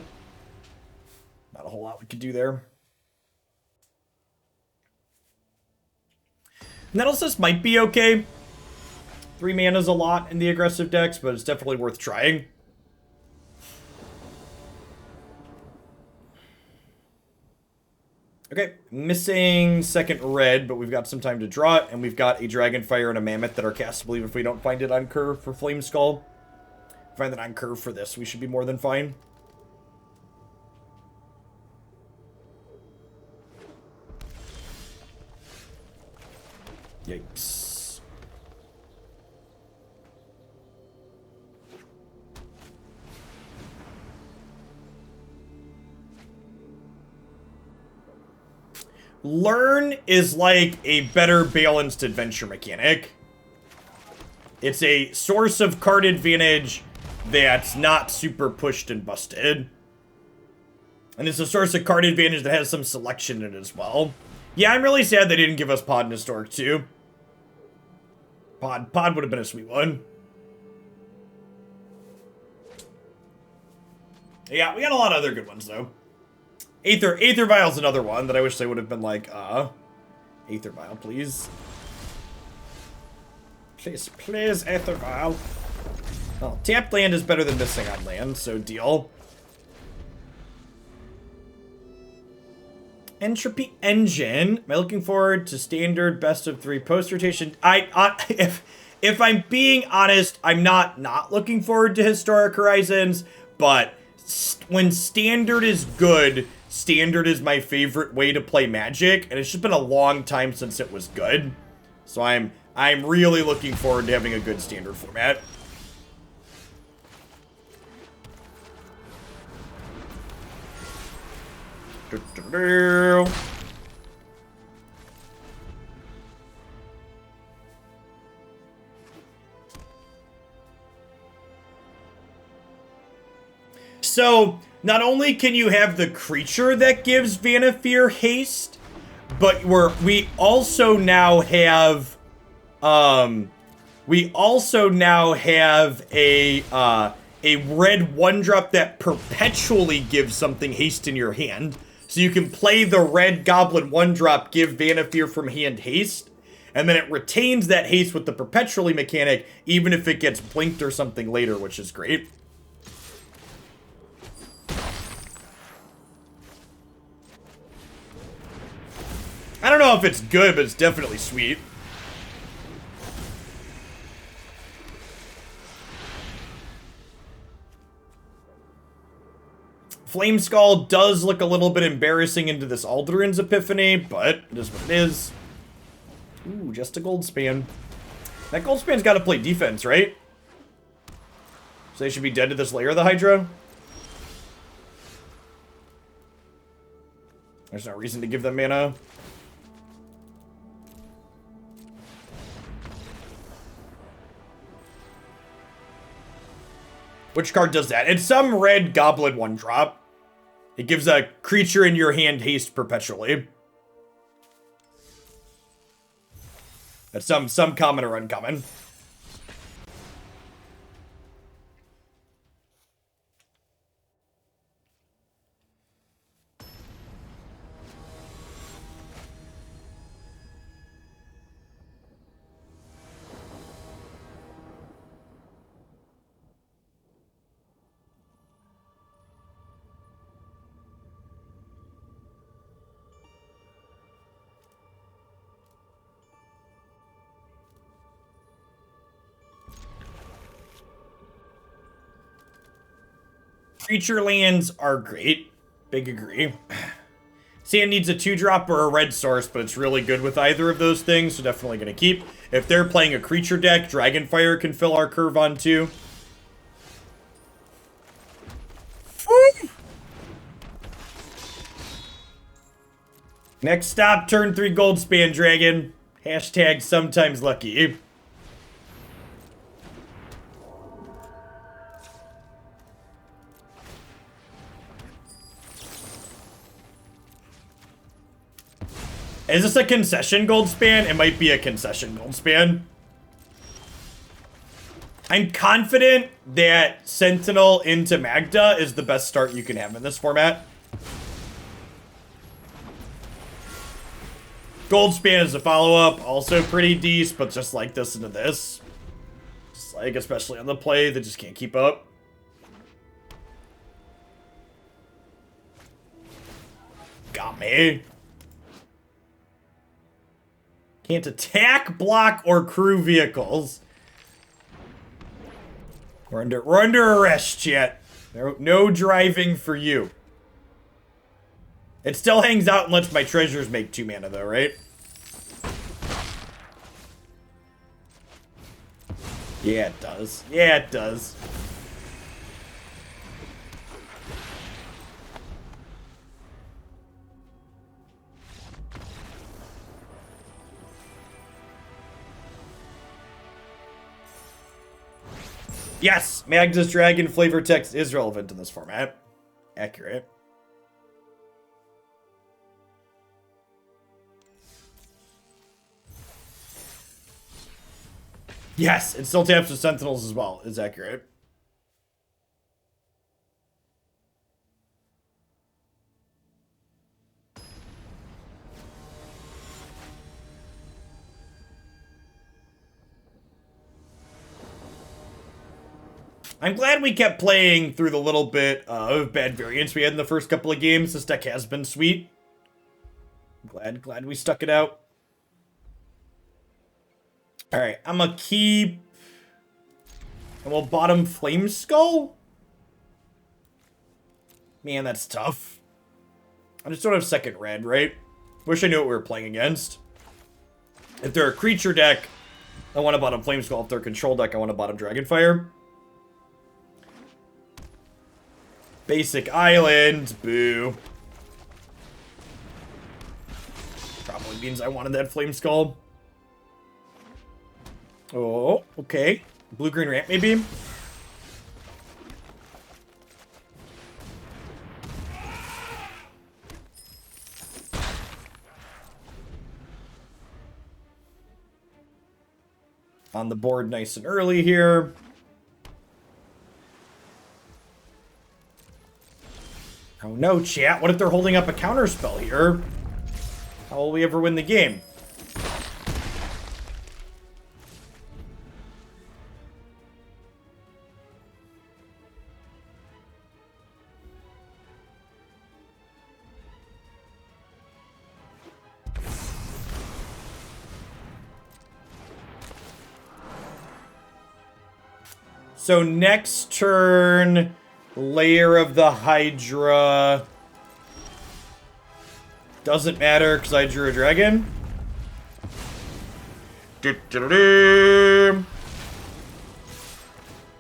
Not a whole lot we could do there. Nettlesis might be okay. 3 mana's a lot in the aggressive decks, but it's definitely worth trying. Okay, missing second red, but we've got some time to draw it, and we've got a Dragonfire and a Mammoth that are castable even if we don't find it on curve for Flameskull. Find that on curve for this, we should be more than fine. Yikes. Learn is like a better balanced adventure mechanic. It's a source of card advantage that's not super pushed and busted. And it's a source of card advantage that has some selection in it as well. Yeah, I'm really sad they didn't give us Pod and Historic too. Pod would have been a sweet one. Yeah, we got a lot of other good ones though. Aether Vial's another one that I wish they would have been like, Aether Vial, please. Please, Aether Vial. Well, tapped land is better than missing on land, so deal. Entropy Engine. Am I looking forward to standard best of 3 post rotation? If I'm being honest, I'm not looking forward to Historic Horizons, but when standard is good, standard is my favorite way to play Magic, and it's just been a long time since it was good. So I'm really looking forward to having a good standard format. So, not only can you have the creature that gives Vanafear haste, but we also now have a red 1-drop that perpetually gives something haste in your hand. So you can play the red goblin 1-drop, give Vanafear from hand haste, and then it retains that haste with the perpetually mechanic, even if it gets blinked or something later, which is great. I don't know if it's good, but it's definitely sweet. Flameskull does look a little bit embarrassing into this Aldrin's Epiphany, but it is what it is. Ooh, just a Goldspan. That Goldspan's got to play defense, right? So they should be dead to this Lair of the Hydra. There's no reason to give them mana. Which card does that? It's some red goblin 1-drop. It gives a creature in your hand haste perpetually. That's some common or uncommon. Creature lands are great. Big agree. Sand needs a 2-drop or a red source, but it's really good with either of those things, so definitely going to keep. If they're playing a creature deck, Dragonfire can fill our curve on too. Next stop, turn 3 Goldspan Dragon. Hashtag sometimes lucky. Is this a concession Goldspan? It might be a concession Goldspan. I'm confident that Sentinel into Magda is the best start you can have in this format. Goldspan is a follow-up, also pretty decent, but just like this into this. Just like, especially on the play, they just can't keep up. Got me. Can't attack, block, or crew vehicles. We're under arrest, chat. No driving for you. It still hangs out and lets my treasures make 2 mana, though, right? Yeah, it does. Yeah, it does. Yes! Magda's Dragon flavor text is relevant in this format. Accurate. Yes, it still taps with Sentinels as well. It's accurate. I'm glad we kept playing through the little bit of bad variance we had in the first couple of games. This deck has been sweet. Glad we stuck it out. Alright, I'm gonna keep... And we'll bottom Flameskull? Man, that's tough. I just don't have second red, right? Wish I knew what we were playing against. If they're a creature deck, I want to bottom Flameskull. If they're a control deck, I want to bottom Dragonfire. Basic Island. Boo. probably means I wanted that Flameskull. Oh, okay. Blue-green ramp, maybe? On the board nice and early here. Oh no, chat. What if they're holding up a counterspell here? How will we ever win the game? So next turn, Lair of the Hydra. Doesn't matter because I drew a dragon.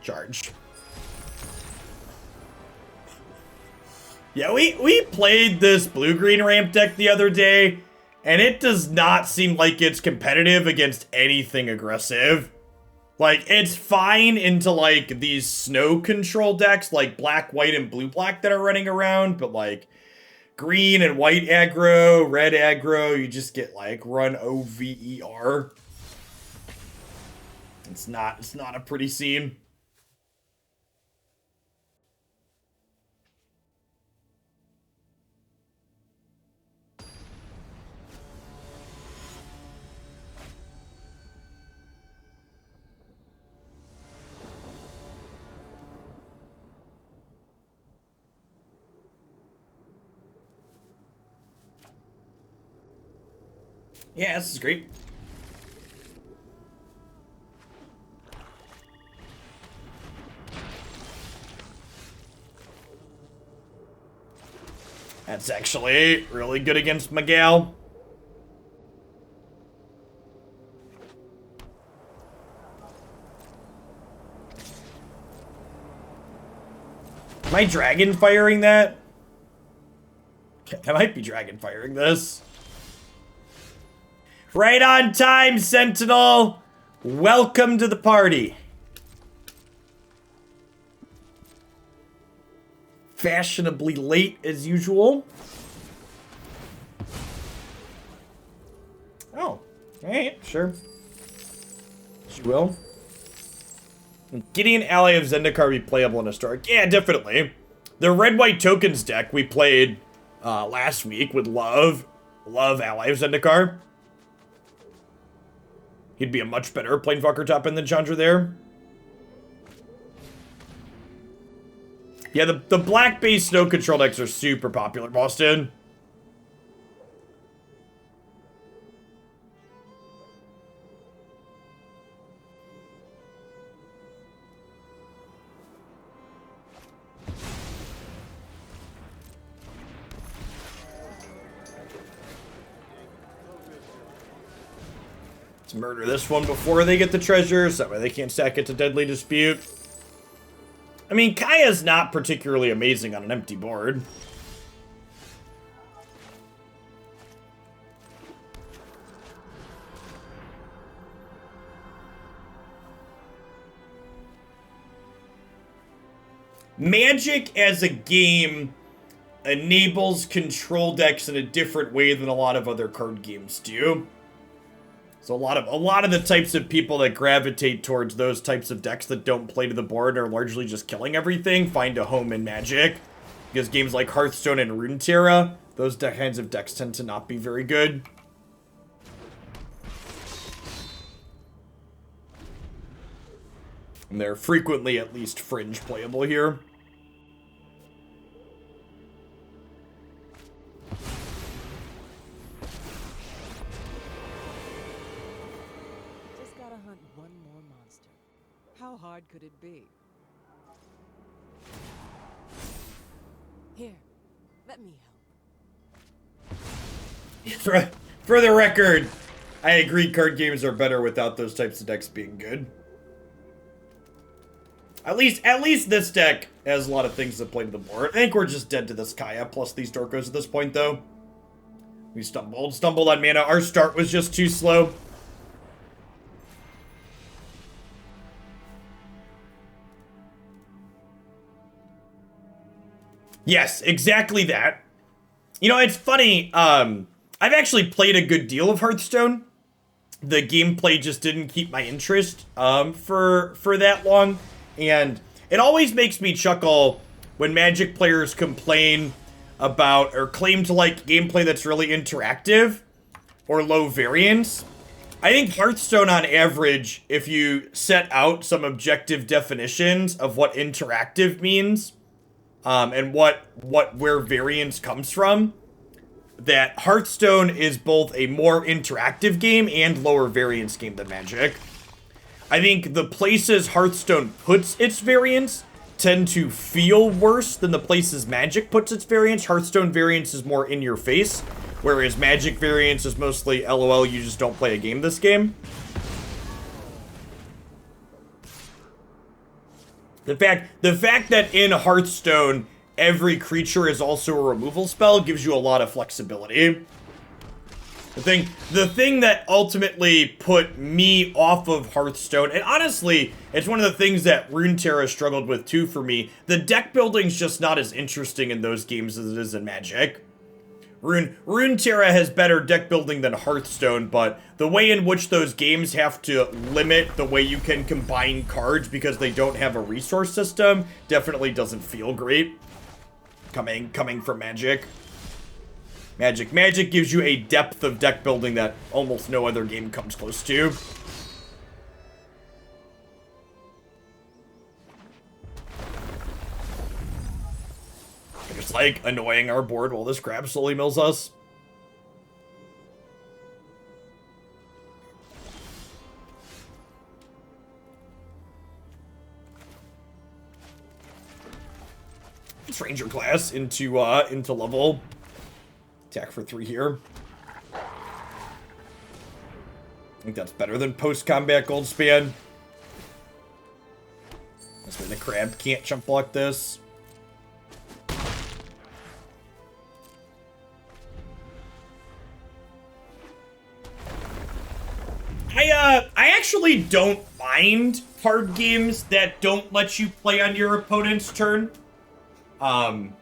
Charge. Yeah, we played this blue-green ramp deck the other day, and it does not seem like it's competitive against anything aggressive. Like, it's fine into, like, these snow control decks, like black, white, and blue-black that are running around, but, like, green and white aggro, red aggro, you just get, like, run OVER. It's not a pretty scene. Yeah, this is great. That's actually really good against Miguel. Am I dragon firing that? I might be dragon firing this. Right on time, Sentinel! Welcome to the party. Fashionably late as usual. Oh, alright, sure. She will. Getting an ally of Zendikar be playable in Historic? Yeah, definitely. The red-white tokens deck we played last week with love ally of Zendikar. He'd be a much better Planeswalker top end than Chandra there. Yeah, the black-based snow control decks are super popular, Boston. Let's murder this one before they get the treasures. That way they can't stack it to Deadly Dispute. I mean, Kaya's not particularly amazing on an empty board. Magic as a game enables control decks in a different way than a lot of other card games do. So a lot of the types of people that gravitate towards those types of decks that don't play to the board are largely just killing everything find a home in Magic. Because games like Hearthstone and Runeterra, those kinds of decks tend to not be very good. And they're frequently at least fringe playable here. How hard could it be? Here, let me help. For the record, I agree card games are better without those types of decks being good. At least this deck has a lot of things that play to the board. I think we're just dead to this Kaya plus these Dorkos at this point, though. We stumbled on mana. Our start was just too slow. Yes, exactly that. You know, it's funny. I've actually played a good deal of Hearthstone. The gameplay just didn't keep my interest for that long. And it always makes me chuckle when Magic players complain about or claim to like gameplay that's really interactive or low variance. I think Hearthstone on average, if you set out some objective definitions of what interactive means, and where variance comes from, that Hearthstone is both a more interactive game and lower variance game than Magic. I think the places Hearthstone puts its variance tend to feel worse than the places Magic puts its variance. Hearthstone variance is more in your face, whereas Magic variance is mostly LOL, you just don't play a game this game. The fact that in Hearthstone, every creature is also a removal spell gives you a lot of flexibility. The thing that ultimately put me off of Hearthstone, and honestly, it's one of the things that Runeterra struggled with too for me, the deck building's just not as interesting in those games as it is in Magic. Runeterra has better deck building than Hearthstone, but the way in which those games have to limit the way you can combine cards because they don't have a resource system definitely doesn't feel great. Coming from Magic. Magic gives you a depth of deck building that almost no other game comes close to. Just like annoying our board while this crab slowly mills us. It's Ranger class into level. Attack for 3 here. I think that's better than post-combat Goldspan. This way the crab can't jump block this. I actually don't mind card games that don't let you play on your opponent's turn. Time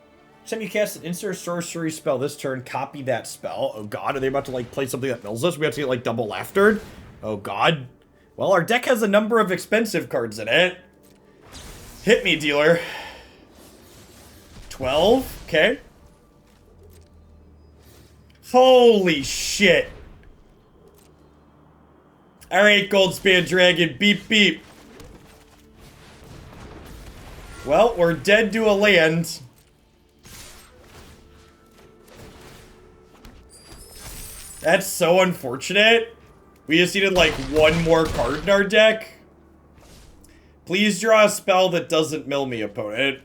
you cast an instant sorcery spell this turn, copy that spell. Oh god, are they about to like play something that mills us? We have to get like double laughtered? Oh god. Well, our deck has a number of expensive cards in it. Hit me, dealer. 12, okay. Holy shit. Alright, Goldspan Dragon, beep beep. Well, we're dead to a land. That's so unfortunate. We just needed like one more card in our deck. Please draw a spell that doesn't mill me, opponent.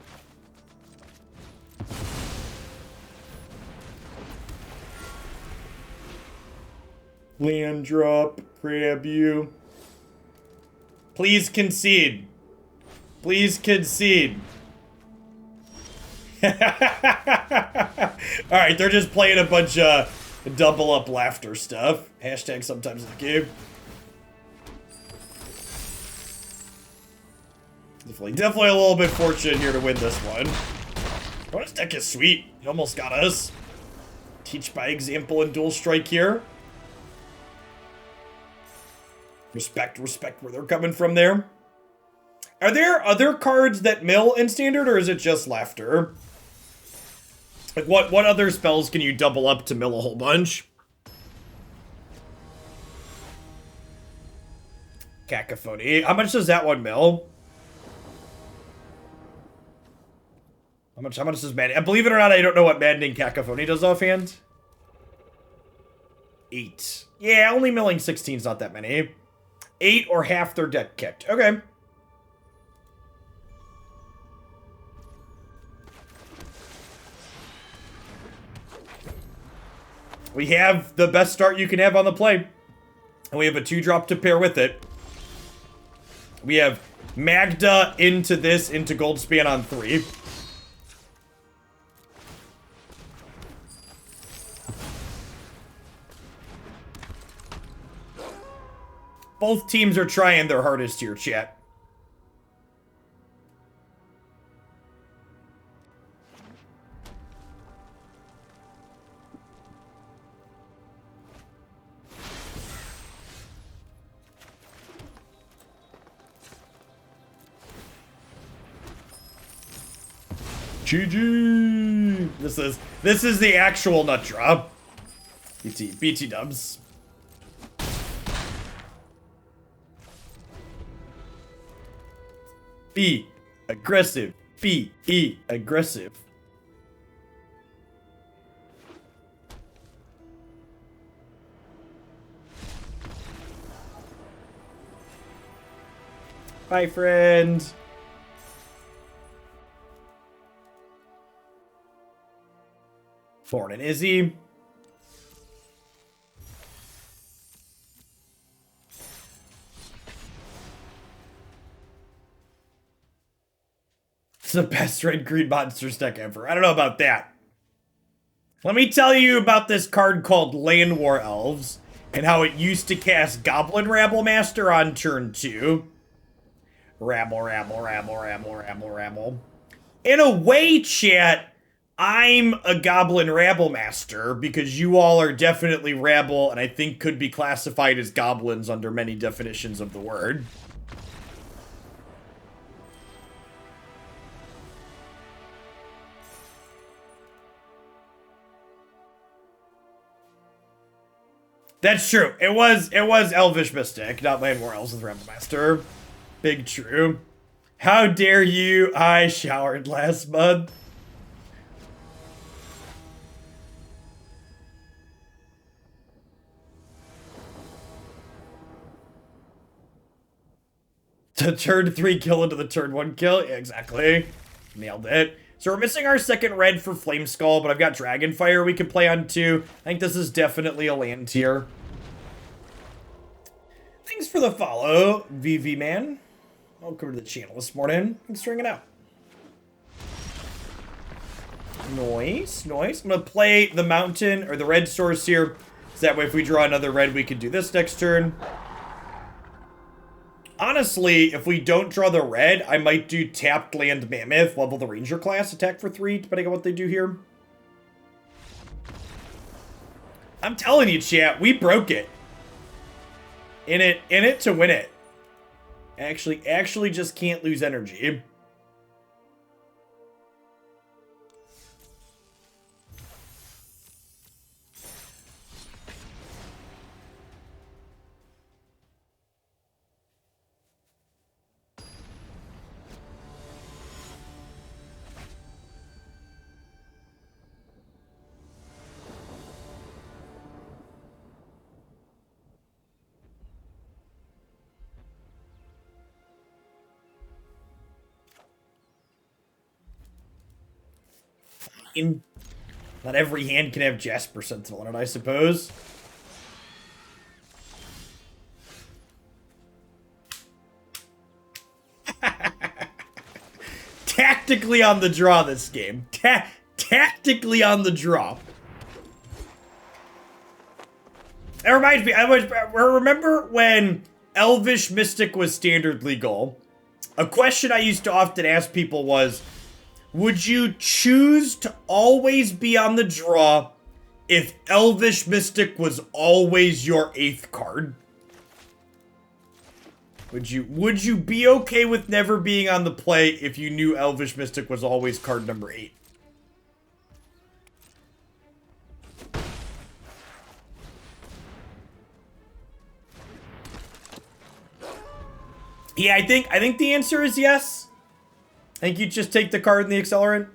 Land drop, grab you. Please concede. Please concede. Alright, they're just playing a bunch of double up laughter stuff. Hashtag sometimes in the game. Definitely a little bit fortunate here to win this one. Oh, this deck is sweet. He almost got us. Teach by example and dual strike here. Respect where they're coming from there. Are there other cards that mill in Standard, or is it just laughter? Like, what other spells can you double up to mill a whole bunch? Cacophony. How much does that one mill? How much does Maddening? Believe it or not, I don't know what Maddening Cacophony does offhand. 8. Yeah, only milling 16 is not that many. 8 or half their deck kicked. Okay. We have the best start you can have on the play. And we have a 2-drop to pair with it. We have Magda into Goldspan on 3. Both teams are trying their hardest here, chat. GG. This is the actual nut drop. BT dubs. Be aggressive. Be aggressive. Bye, friend. Morning, Izzy. It's the best red green monsters deck ever. I don't know about that. Let me tell you about this card called Land War Elves and how it used to cast Goblin Rabble Master on turn 2. Rabble. In a way, chat, I'm a Goblin Rabble Master because you all are definitely rabble and I think could be classified as goblins under many definitions of the word. That's true. It was Elvish Mystic, not Land War Elves with Rabble Master. Big true. How dare you? I showered last month. To turn 3 kill into the turn 1 kill? Yeah, exactly. Nailed it. So we're missing our second red for Flameskull, but I've got Dragonfire we can play on too. I think this is definitely a land tier. Thanks for the follow, VV Man. Welcome to the channel this morning. Thanks for hanging out. Nice. I'm gonna play the mountain or the red source here. So that way if we draw another red, we can do this next turn. Honestly, if we don't draw the red, I might do tapped land mammoth, level the ranger class, attack for 3, depending on what they do here. I'm telling you, chat, we broke it. In it to win it. Actually just can't lose energy. Not every hand can have Jaspera Sentinel in it, I suppose. Tactically on the draw this game. Tactically on the draw. That reminds me, I remember when Elvish Mystic was standard legal, a question I used to often ask people was, would you choose to always be on the draw if Elvish Mystic was always your 8th card? Would you be okay with never being on the play if you knew Elvish Mystic was always card number 8? Yeah, I think the answer is yes. I think you just take the card and the accelerant.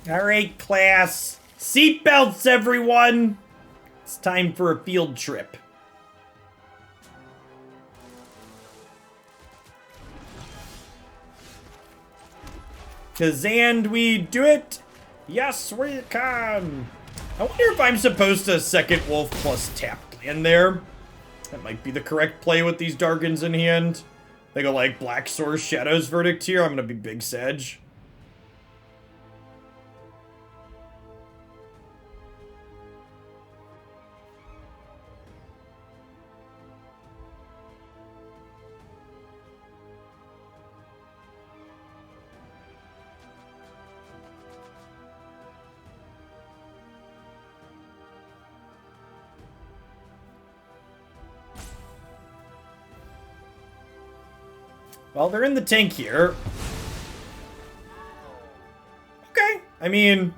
Alright, class. Seatbelts, everyone! It's time for a field trip. Kazandu we do it? Yes, we can! I wonder if I'm supposed to second wolf plus tapped land there. That might be the correct play with these Dargans in hand. They go like Black Source Shadows Verdict here. I'm gonna be big Sag. Well, they're in the tank here. Okay. I mean,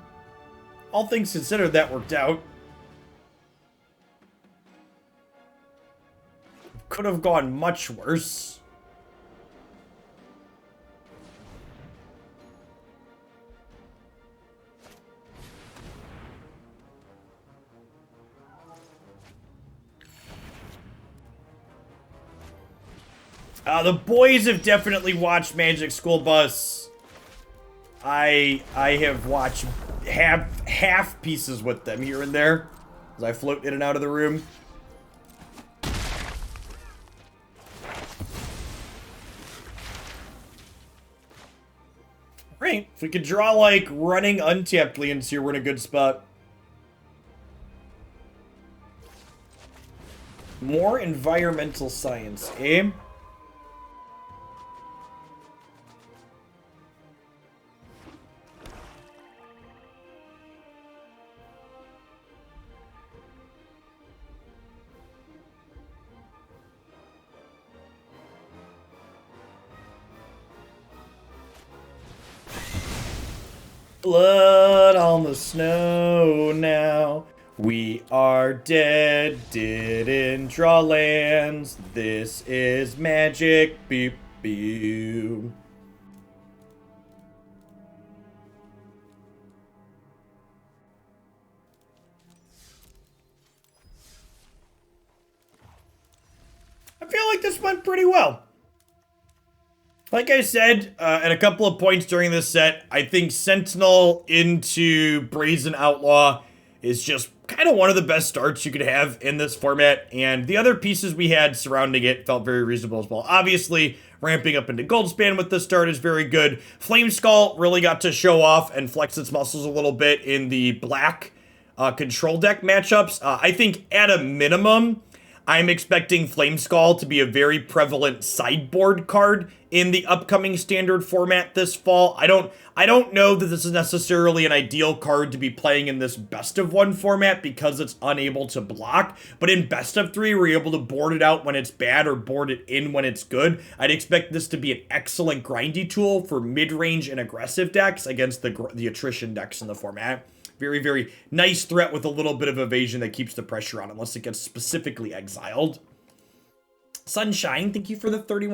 all things considered, that worked out. Could have gone much worse. The boys have definitely watched Magic School Bus. I have watched half pieces with them here and there as I float in and out of the room. Right, if we could draw like running untapped lands here, we're in a good spot. More environmental science, eh? Blood on the snow now. We are dead, didn't draw lands. This is magic, beep, beep. I feel like this went pretty well. Like I said, at a couple of points during this set, I think Sentinel into Brazen Outlaw is just kind of one of the best starts you could have in this format, and the other pieces we had surrounding it felt very reasonable as well. Obviously, ramping up into Goldspan with the start is very good. Flameskull really got to show off and flex its muscles a little bit in the black control deck matchups. I think at a minimum, I'm expecting Flameskull to be a very prevalent sideboard card in the upcoming standard format this fall. I don't know that this is necessarily an ideal card to be playing in this best of one format because it's unable to block, but in best of three, we're able to board it out when it's bad or board it in when it's good. I'd expect this to be an excellent grindy tool for mid-range and aggressive decks against the attrition decks in the format. Very, very nice threat with a little bit of evasion that keeps the pressure on unless it gets specifically exiled. Sunshine, thank you for the 31.